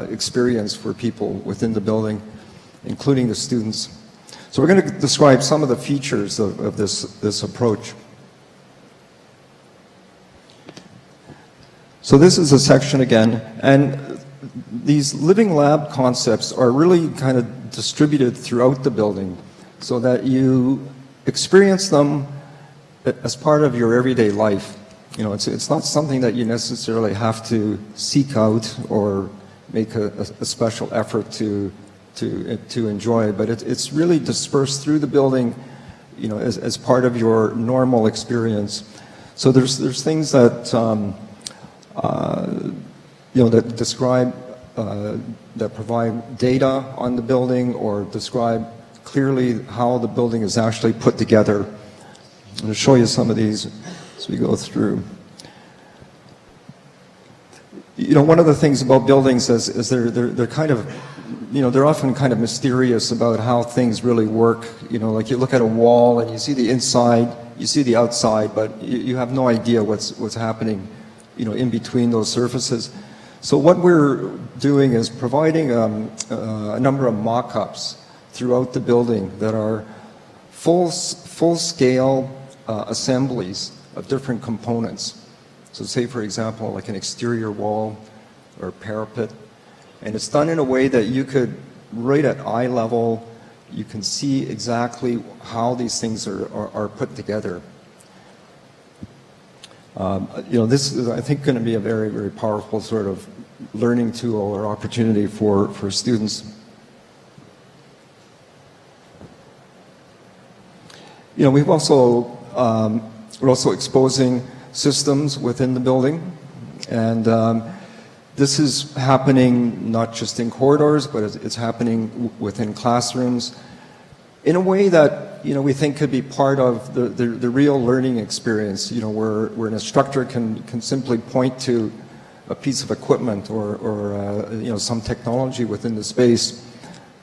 experience for people within the building, including the students. So we're going to describe some of the features of this approach. So this is a section again, and these living lab concepts are really kind of distributed throughout the building so that you experience them as part of your everyday life. You know, it's not something that you necessarily have to seek out or make a special effort to enjoy, but it's really dispersed through the building, you know, as part of your normal experience. So there's things that you know, that describe that provide data on the building or describe clearly how the building is actually put together. I'm going to show you some of these as we go through. You know, one of the things about buildings is they're kind of, you know, they're often kind of mysterious about how things really work. You know, like you look at a wall and you see the inside, you see the outside, but you have no idea what's happening, you know, in between those surfaces. So what we're doing is providing a number of mock-ups throughout the building that are full-scale assemblies of different components. So say, for example, like an exterior wall or parapet, and it's done in a way that you could, right at eye level, you can see exactly how these things are put together. You know, this is, I think, going to be a very, very powerful sort of learning tool or opportunity for students. You know, we're also exposing systems within the building, and this is happening not just in corridors, but it's happening within classrooms in a way that, you know, we think could be part of the real learning experience, you know, where an instructor can simply point to a piece of equipment or you know, some technology within the space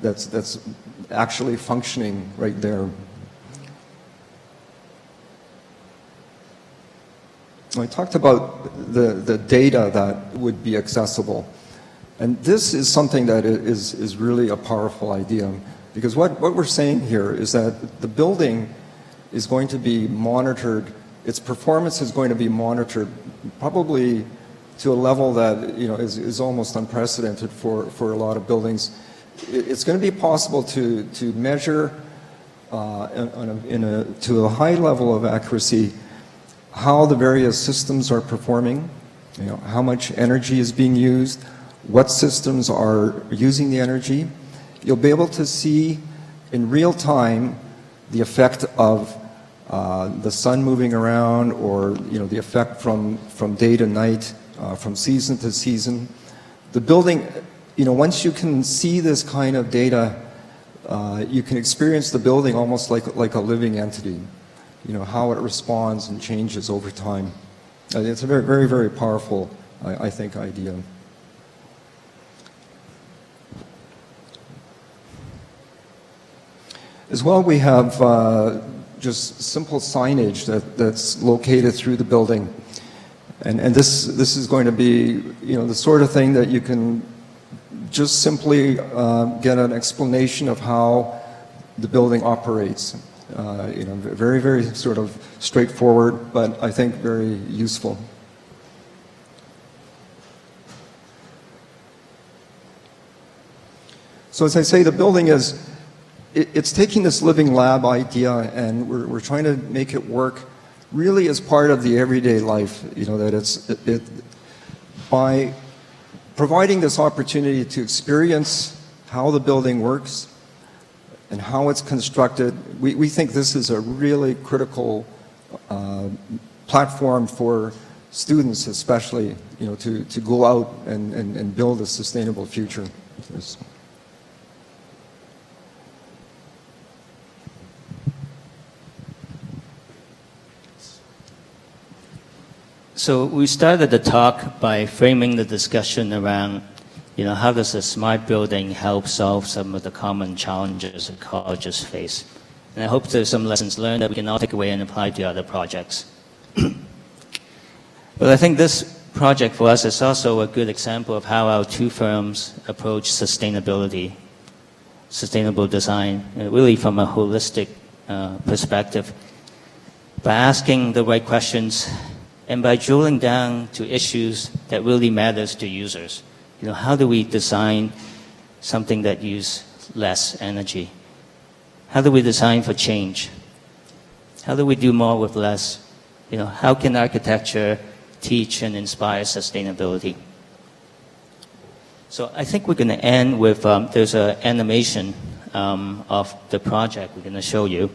that's actually functioning right there. I talked about the data that would be accessible, and this is something that is really a powerful idea, because what we're saying here is that the building is going to be monitored, its performance is going to be monitored probably to a level that, you know, is almost unprecedented for a lot of buildings. It's going to be possible to measure to a high level of accuracy how the various systems are performing, you know, how much energy is being used, what systems are using the energy. You'll be able to see in real time the effect of the sun moving around, or, you know, the effect from day to night, from season to season. The building, you know, once you can see this kind of data, you can experience the building almost like a living entity. You know, how it responds and changes over time. It's a very, very, very powerful, I think, idea. As well, we have just simple signage that's located through the building. And this is going to be, you know, the sort of thing that you can just simply get an explanation of how the building operates. You know, very, very sort of straightforward, but I think very useful. So as I say, the building it's taking this living lab idea, and we're trying to make it work really as part of the everyday life. You know, that by providing this opportunity to experience how the building works and how it's constructed, we think this is a really critical platform for students, especially, you know, to go out and build a sustainable future. So we started the talk by framing the discussion around, you know, how does a smart building help solve some of the common challenges that colleges face? And I hope there's some lessons learned that we can all take away and apply to other projects. But I think this project for us is also a good example of how our two firms approach sustainability, sustainable design, really from a holistic perspective, by asking the right questions and by drilling down to issues that really matters to users. How do we design something that uses less energy? How do we design for change? How do we do more with less? How can architecture teach and inspire sustainability? So I think we're going to end with, there's an animation of the project we're going to show you.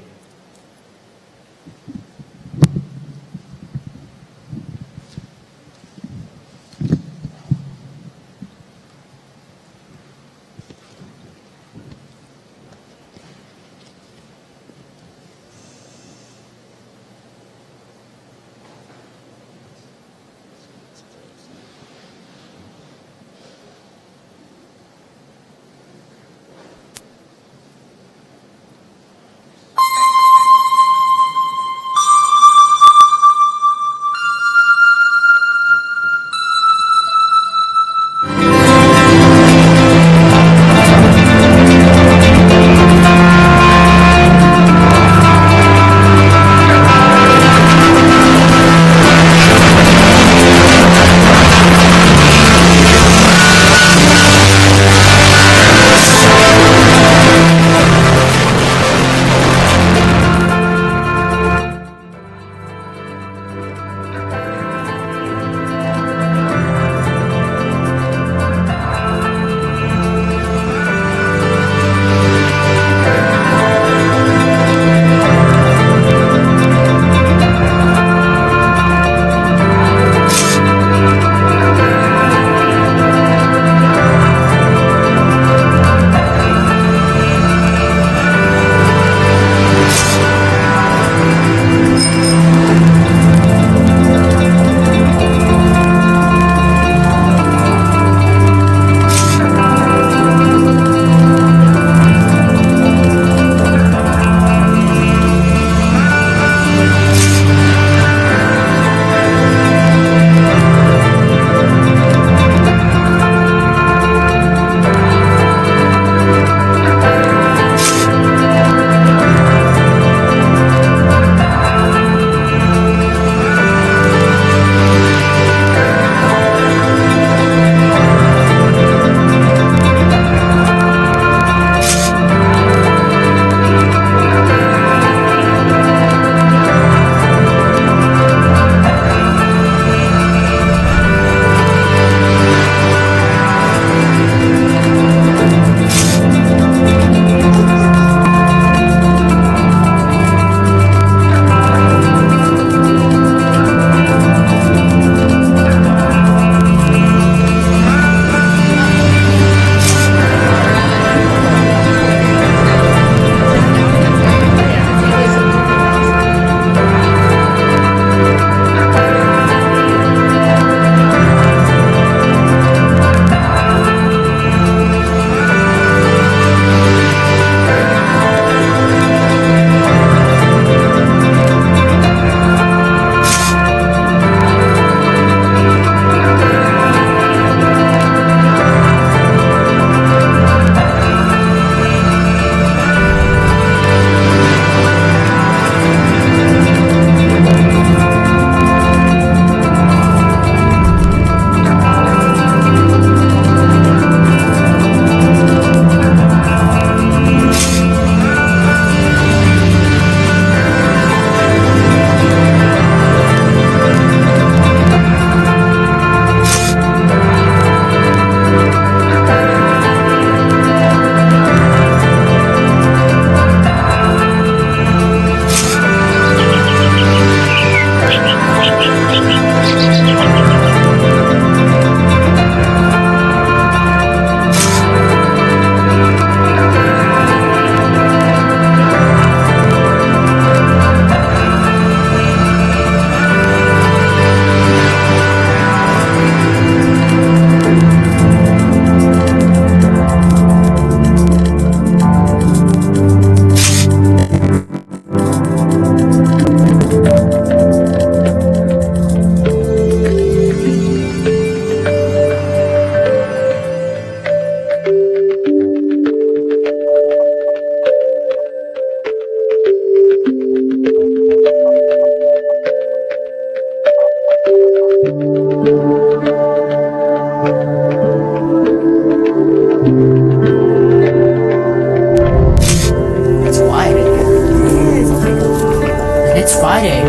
It's Friday.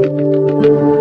Thank you.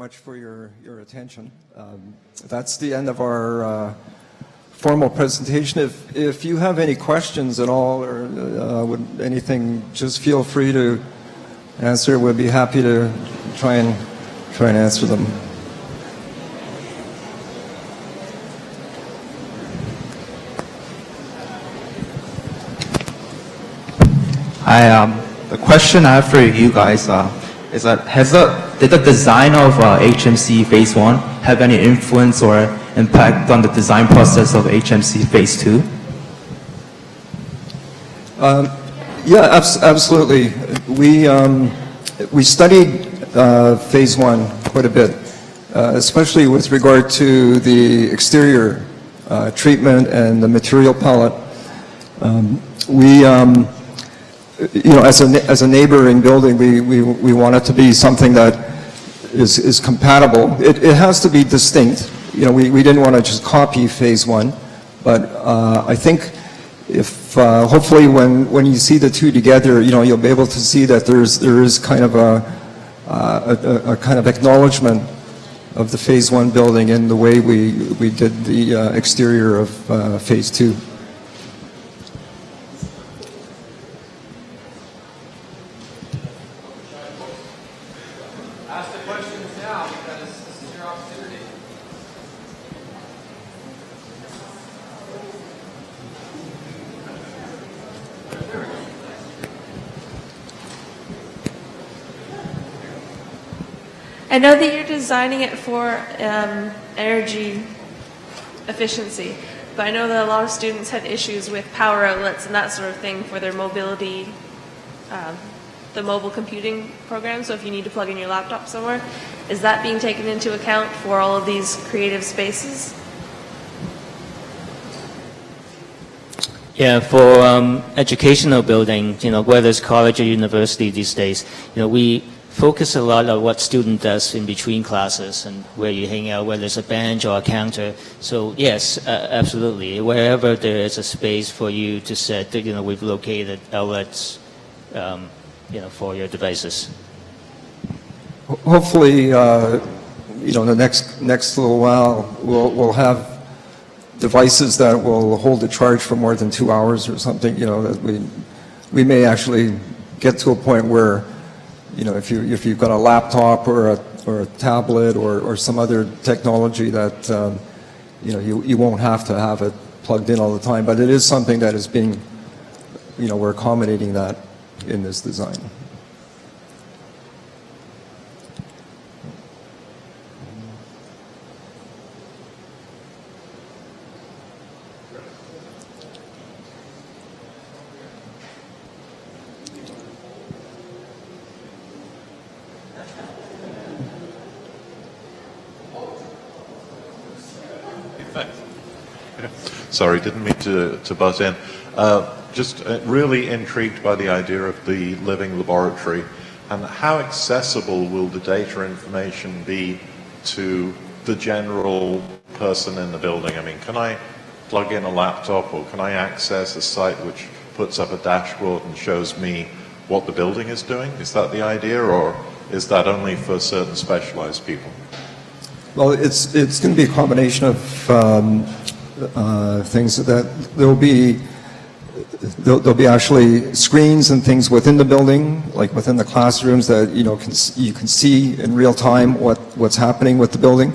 much for your attention. That's the end of our formal presentation. If you have any questions at all or anything, just feel free to answer. We'll be happy to try and answer them. Hi, the question I have for you guys is that did the design of HMC Phase 1 have any influence or impact on the design process of HMC Phase 2? Yeah, absolutely. We studied Phase 1 quite a bit, especially with regard to the exterior treatment and the material palette. As a neighboring building, we want it to be something that is compatible. It has to be distinct. We didn't want to just copy Phase 1, but I think if hopefully when you see the two together, you'll be able to see that there is kind of a kind of acknowledgement of the Phase 1 building in the way we did the exterior of Phase 2. Ask the questions now because this is your opportunity. I know that you're designing it for energy efficiency, but I know that a lot of students have issues with power outlets and that sort of thing for their mobility, the mobile computing program. So if you need to plug in your laptop somewhere, is that being taken into account for all of these creative spaces? Yeah, for educational buildings, whether it's college or university these days, we focus a lot on what student does in between classes and where you hang out, whether it's a bench or a counter. So yes, absolutely. Wherever there is a space for you to set, we've located outlets, for your devices. Hopefully, the next little while, we'll have devices that will hold a charge for more than 2 hours or something. That we may actually get to a point where, if you've got a laptop or a tablet or some other technology that you won't have to have it plugged in all the time. But it is something that is being, we're accommodating that in this design. Sorry, didn't mean to butt in. Just really intrigued by the idea of the living laboratory and how accessible will the data information be to the general person in the building? I mean, can I plug in a laptop or can I access a site which puts up a dashboard and shows me what the building is doing? Is that the idea, or is that only for certain specialized people? Well, it's going to be a combination of things that there'll be actually screens and things within the building, like within the classrooms, that you can see in real time what's happening with the building.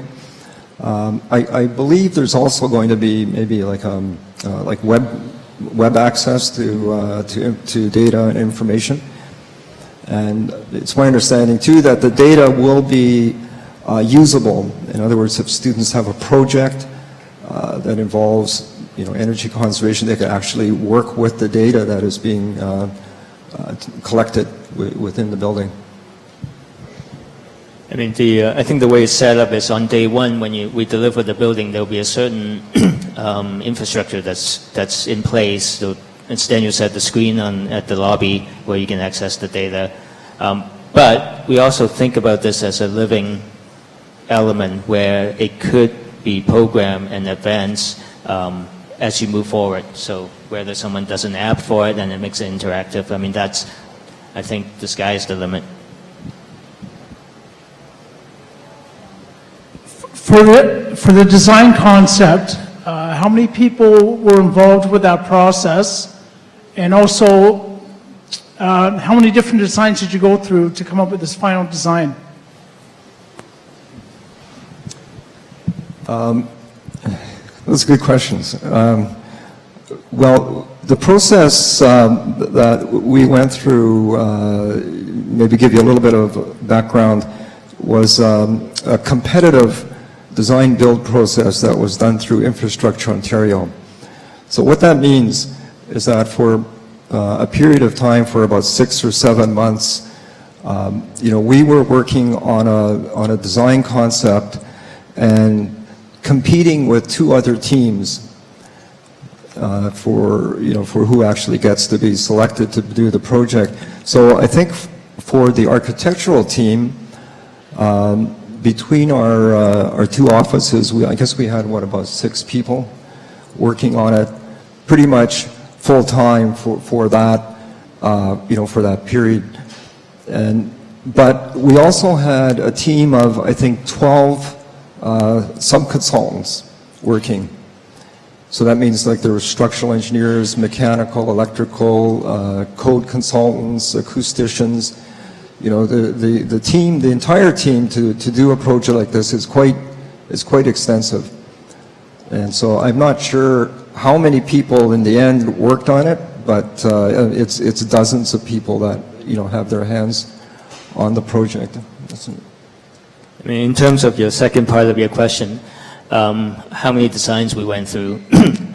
I believe there's also going to be maybe like web access to data and information, and it's my understanding too that the data will be usable. In other words, if students have a project that involves energy conservation, they can actually work with the data that is being collected within the building. I mean, I think the way it's set up is on day one when we deliver the building, there'll be a certain infrastructure that's in place. So instead, you set the screen at the lobby where you can access the data. But we also think about this as a living element where it could be programmed and advanced as you move forward. So whether someone does an app for it and it makes it interactive, I mean, I think the sky is the limit. For the design concept, how many people were involved with that process? And also, how many different designs did you go through to come up with this final design? Those are good questions. Well, the process that we went through, maybe give you a little bit of background, was a competitive design build process that was done through Infrastructure Ontario. So what that means is that for a period of time, for about 6 or 7 months, we were working on a design concept and competing with 2 other teams for who actually gets to be selected to do the project. So I think for the architectural team, between our 2 offices, I guess we had about 6 people working on it, pretty much full time for that for that period. But we also had a team of, I think, 12 sub-consultants working. So that means like there were structural engineers, mechanical, electrical, code consultants, acousticians. The team, the entire team to do a project like this is quite extensive. And so I'm not sure how many people in the end worked on it, but it's dozens of people that have their hands on the project. I mean, in terms of your second part of your question, how many designs we went through,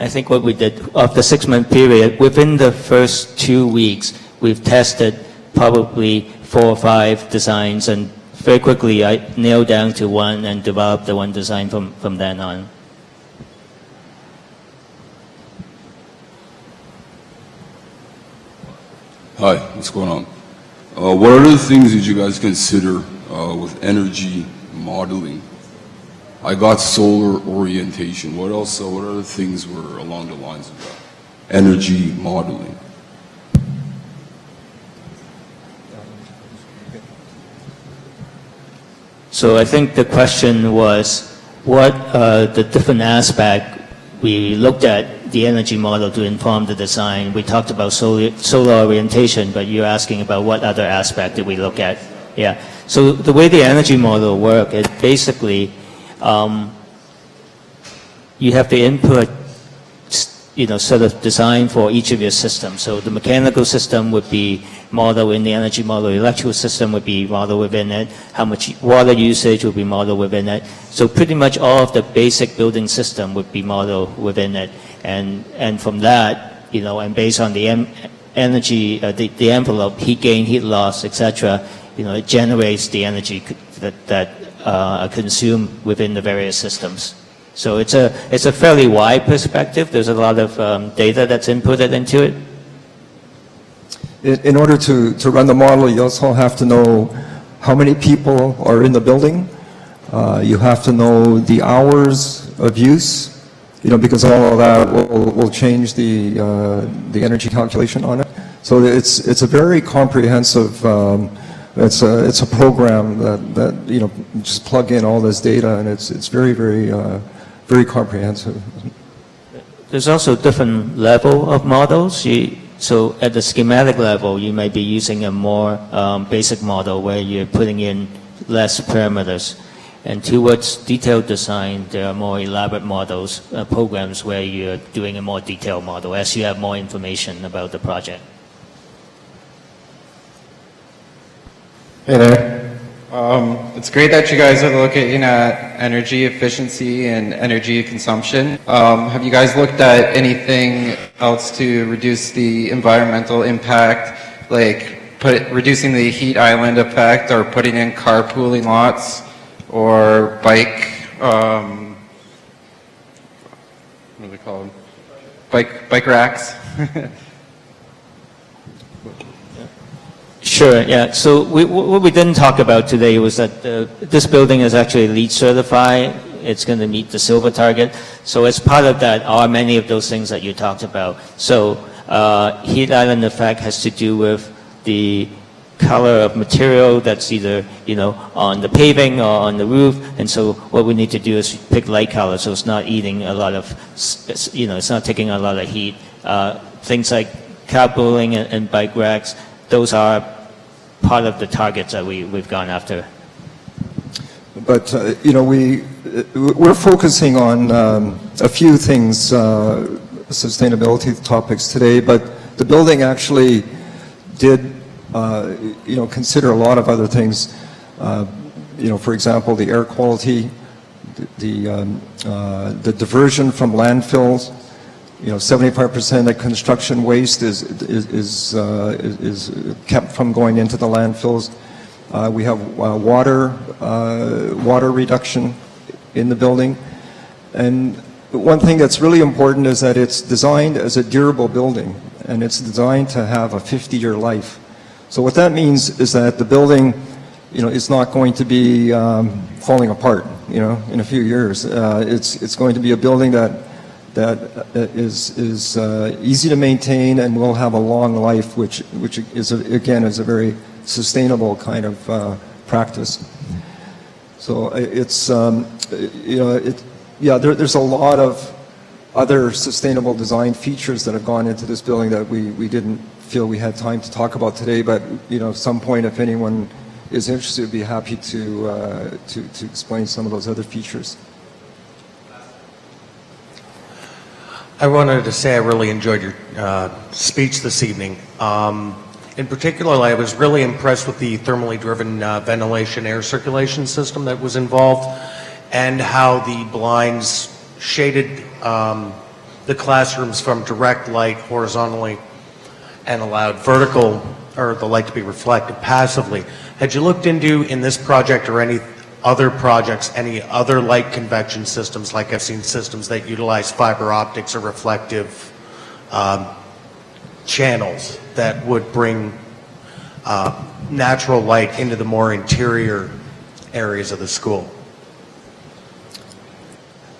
I think what we did, of the 6-month period, within the first 2 weeks, we've tested probably 4 or 5 designs, and very quickly I nailed down to one and developed the one design from then on. Hi, what's going on? What are the things that you guys consider with energy modeling? I got solar orientation. What else? What other things were along the lines of that? Energy modeling. So I think the question was what the different aspect we looked at the energy model to inform the design. We talked about solar orientation, but you're asking about what other aspect did we look at? Yeah. So the way the energy model works is basically you have to input sort of design for each of your systems. So the mechanical system would be modeled in the energy model, electrical system would be modeled within it, how much water usage would be modeled within it. So pretty much all of the basic building system would be modeled within it. And from that, and based on the energy, the envelope, heat gain, heat loss, etc., it generates the energy that are consumed within the various systems. So it's a fairly wide perspective. There's a lot of data that's inputted into it. In order to run the model, you also have to know how many people are in the building. You have to know the hours of use, because all of that will change the energy calculation on it. So it's a very comprehensive. It's a program that just plug in all this data, and it's very very comprehensive. There's also different level of models. So at the schematic level, you may be using a more basic model where you're putting in less parameters. And towards detailed design, there are more elaborate models, programs where you're doing a more detailed model as you have more information about the project. Hey there. It's great that you guys are looking at energy efficiency and energy consumption. Have you guys looked at anything else to reduce the environmental impact, like reducing the heat island effect, or putting in carpooling lots, or bike, what are they called? Bike racks? Sure, yeah. So what we didn't talk about today was that this building is actually LEED certified. It's going to meet the silver target. So as part of that are many of those things that you talked about. So heat island effect has to do with the color of material that's either, on the paving or on the roof. And so what we need to do is pick light color so it's not eating a lot of, it's not taking a lot of heat. Things like carpooling and bike racks, those are part of the targets that we've gone after. But, we're focusing on a few things, sustainability topics today, but the building actually did, consider a lot of other things. For example, the air quality, the diversion from landfills. 75% of construction waste is kept from going into the landfills. We have water reduction in the building. And one thing that's really important is that it's designed as a durable building, and it's designed to have a 50-year life. So what that means is that the building, is not going to be falling apart, in a few years. It's going to be a building that is easy to maintain and will have a long life, which is again a very sustainable kind of practice. So it's there's a lot of other sustainable design features that have gone into this building that we didn't feel we had time to talk about today. But at some point, if anyone is interested, we'd be happy to explain some of those other features. I wanted to say I really enjoyed your speech this evening. In particular, I was really impressed with the thermally driven ventilation air circulation system that was involved, and how the blinds shaded the classrooms from direct light horizontally and allowed vertical, or the light to be reflected passively. Had you looked into, in this project or any other projects, any other light convection systems? Like I've seen systems that utilize fiber optics or reflective channels that would bring natural light into the more interior areas of the school.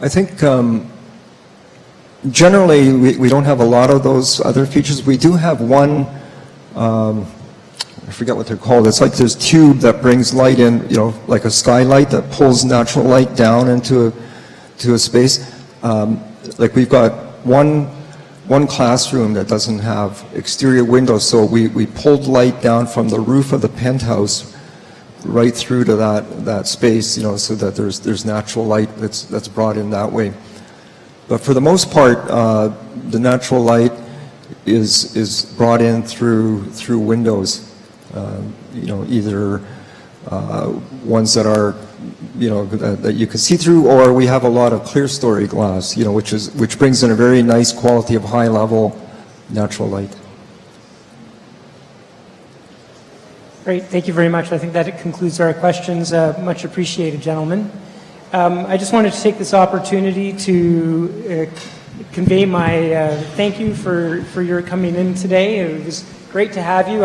I think generally we don't have a lot of those other features. We do have one, I forget what they're called. It's like this tube that brings light in, like a skylight that pulls natural light down into a space. Like we've got one classroom that doesn't have exterior windows, so we pulled light down from the roof of the penthouse right through to that space, so that there's natural light that's brought in that way. But for the most part, the natural light is brought in through windows, either ones that are that you can see through, or we have a lot of clear story glass, which brings in a very nice quality of high level natural light. Great, thank you very much. I think that concludes our questions. Much appreciated, gentlemen. I just wanted to take this opportunity to convey my thank you for your coming in today. It was great to have you.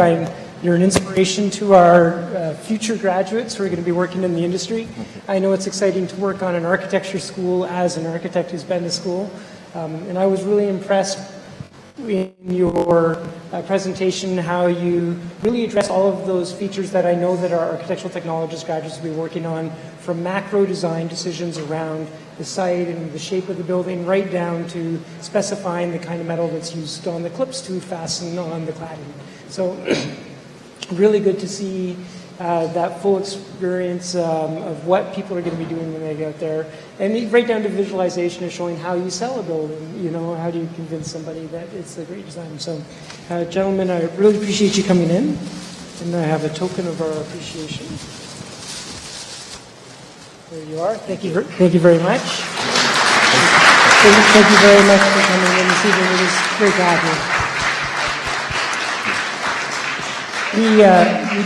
You're an inspiration to our future graduates who are going to be working in the industry. I know it's exciting to work on an architecture school as an architect who's been to school. And I was really impressed in your presentation how you really address all of those features that I know that our architectural technologist graduates will be working on, from macro design decisions around the site and the shape of the building, right down to specifying the kind of metal that's used on the clips to fasten on the cladding. So really good to see that full experience of what people are going to be doing when they get there. And right down to visualization of showing how you sell a building, how do you convince somebody that it's a great design. So gentlemen, I really appreciate you coming in, and I have a token of our appreciation. There you are. Thank you very much. Thank you very much for coming in this evening. It was great to have you. We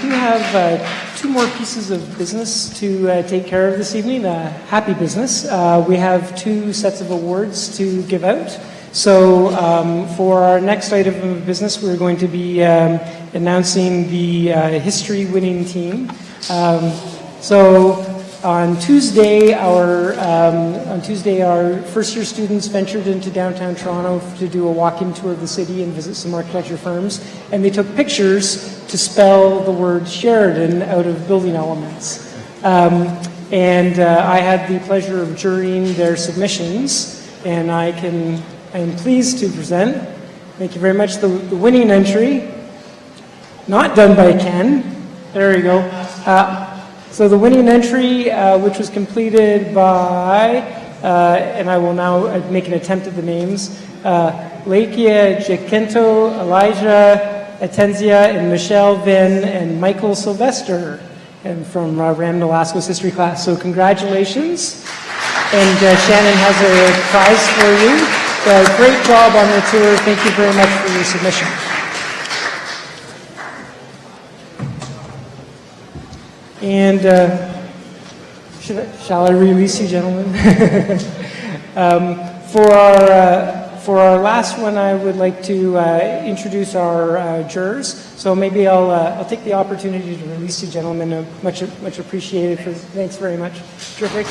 do have two more pieces of business to take care of this evening, happy business. We have two sets of awards to give out. So for our next item of business, we're going to be announcing the history winning team. On Tuesday, our first-year students ventured into downtown Toronto to do a walk-in tour of the city and visit some architecture firms, and they took pictures to spell the word Sheridan out of building elements. I had the pleasure of jurying their submissions, and I am pleased to present, thank you very much, the winning entry, not done by Ken. There we go. So the winning entry, which was completed by, and I will now make an attempt at the names, Lakia Jacinto, Elijah Atenzia, and Michelle Vin, and Michael Sylvester, and from Randall Lasco's history class. So congratulations. And Shannon has a prize for you. Great job on the tour. Thank you very much for your submission. And shall I release you, gentlemen? For our last one, I would like to introduce our jurors. So maybe I'll take the opportunity to release you, gentlemen. Much appreciated. Thanks very much. Terrific.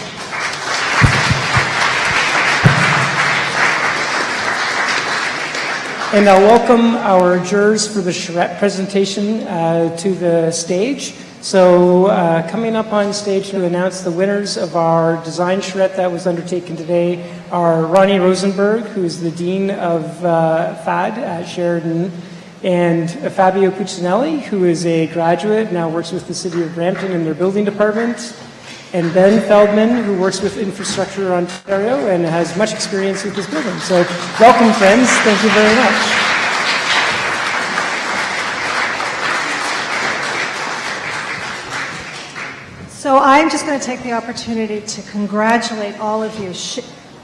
And I'll welcome our jurors for the charrette presentation to the stage. So coming up on stage to announce the winners of our design charrette that was undertaken today are Ronnie Rosenberg, who is the Dean of FAD at Sheridan, and Fabio Cuccinelli, who is a graduate, now works with the City of Brampton in their building department, and Ben Feldman, who works with Infrastructure Ontario and has much experience with this building. So welcome, friends. Thank you very much. So I'm just going to take the opportunity to congratulate all of you.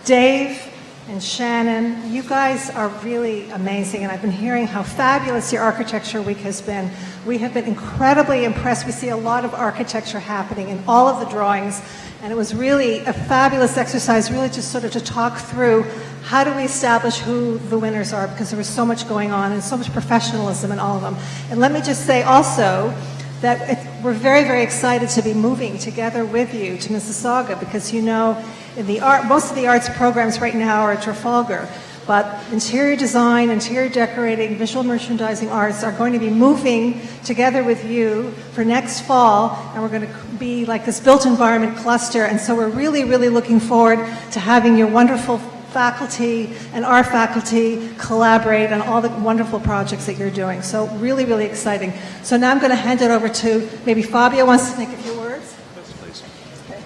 Dave and Shannon, you guys are really amazing, and I've been hearing how fabulous your Architecture Week has been. We have been incredibly impressed. We see a lot of architecture happening in all of the drawings, and it was really a fabulous exercise, really just sort of to talk through how do we establish who the winners are, because there was so much going on and so much professionalism in all of them. And let me just say also that we're very, very excited to be moving together with you to Mississauga, because in the most of the arts programs right now are at Trafalgar, but interior design, interior decorating, visual merchandising arts are going to be moving together with you for next fall, and we're going to be like this built environment cluster, and so we're really, really looking forward to having your wonderful faculty and our faculty collaborate on all the wonderful projects that you're doing. So really, really exciting. So now I'm going to hand it over to maybe Fabio wants to make a few words. Yes, please. Okay.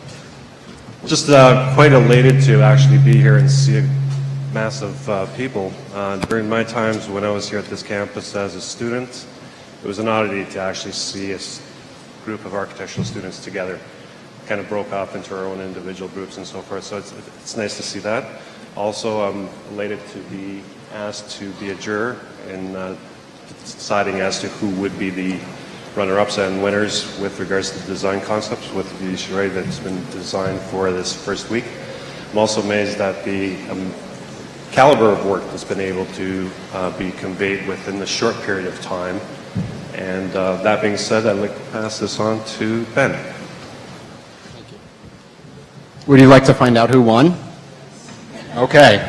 Just quite elated to actually be here and see a massive people. During my times when I was here at this campus as a student, it was an oddity to actually see a group of architectural students together. Kind of broke off into our own individual groups and so forth. So it's nice to see that. Also, I'm elated to be asked to be a juror in deciding as to who would be the runner-ups and winners with regards to design concepts with the charrette that's been designed for this first week. I'm also amazed at the caliber of work that's been able to be conveyed within the short period of time. And that being said, I'd like to pass this on to Ben. Thank you. Would you like to find out who won? Okay.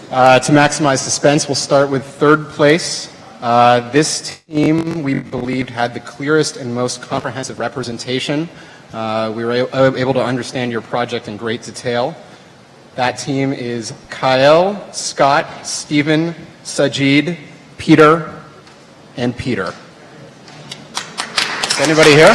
To maximize suspense, we'll start with third place. This team, we believed, had the clearest and most comprehensive representation. We were able to understand your project in great detail. That team is Kyle, Scott, Stephen, Sajid, Peter, and Peter. Is anybody here?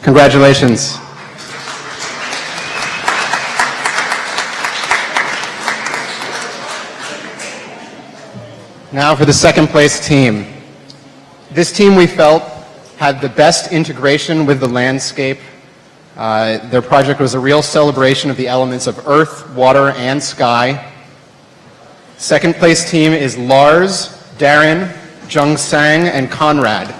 Congratulations. Now for the second place team. This team, we felt, had the best integration with the landscape. Their project was a real celebration of the elements of earth, water, and sky. Second place team is Lars, Darren, Jung Sang, and Conrad.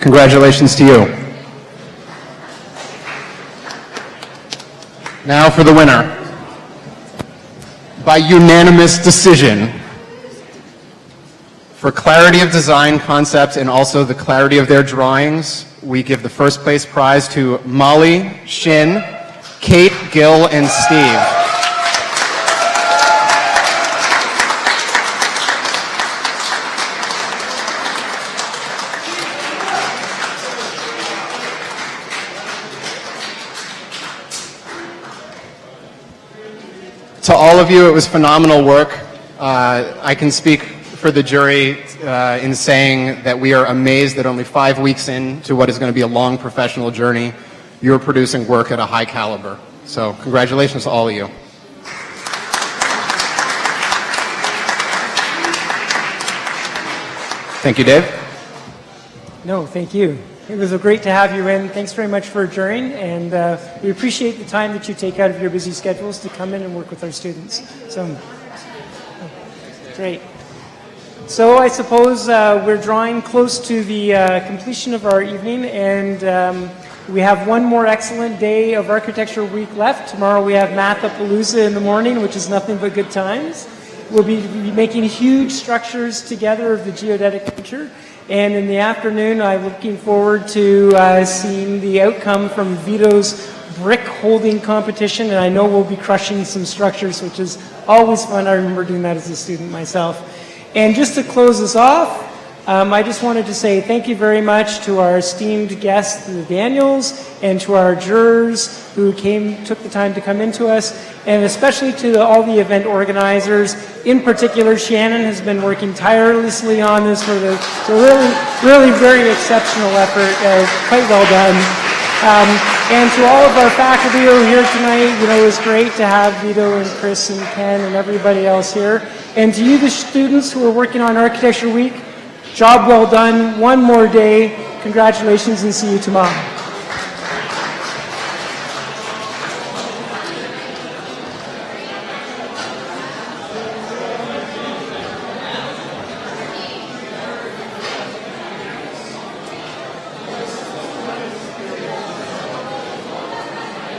Congratulations to you. Now for the winner. By unanimous decision, for clarity of design concept and also the clarity of their drawings, we give the first place prize to Molly, Shin, Kate, Gil, and Steve. To all of you, it was phenomenal work. I can speak for the jury in saying that we are amazed that only 5 weeks into what is going to be a long professional journey, you're producing work at a high caliber. So congratulations to all of you. Thank you, Dave. No, thank you. It was great to have you in. Thanks very much for adjourning, and we appreciate the time that you take out of your busy schedules to come in and work with our students. So, great. So I suppose we're drawing close to the completion of our evening, and we have one more excellent day of Architecture Week left. Tomorrow we have Mathapalooza in the morning, which is nothing but good times. We'll be making huge structures together of the geodetic nature. And in the afternoon, I'm looking forward to seeing the outcome from Vito's brick holding competition, and I know we'll be crushing some structures, which is always fun. I remember doing that as a student myself. And just to close us off, I just wanted to say thank you very much to our esteemed guests, the Daniels, and to our jurors who took the time to come into us, and especially to all the event organizers. In particular, Shannon has been working tirelessly on this so really very exceptional effort, quite well done. And to all of our faculty who are here tonight, it was great to have Vito and Chris and Ken and everybody else here. And to you, the students who are working on Architecture Week, job well done. One more day. Congratulations, and see you tomorrow.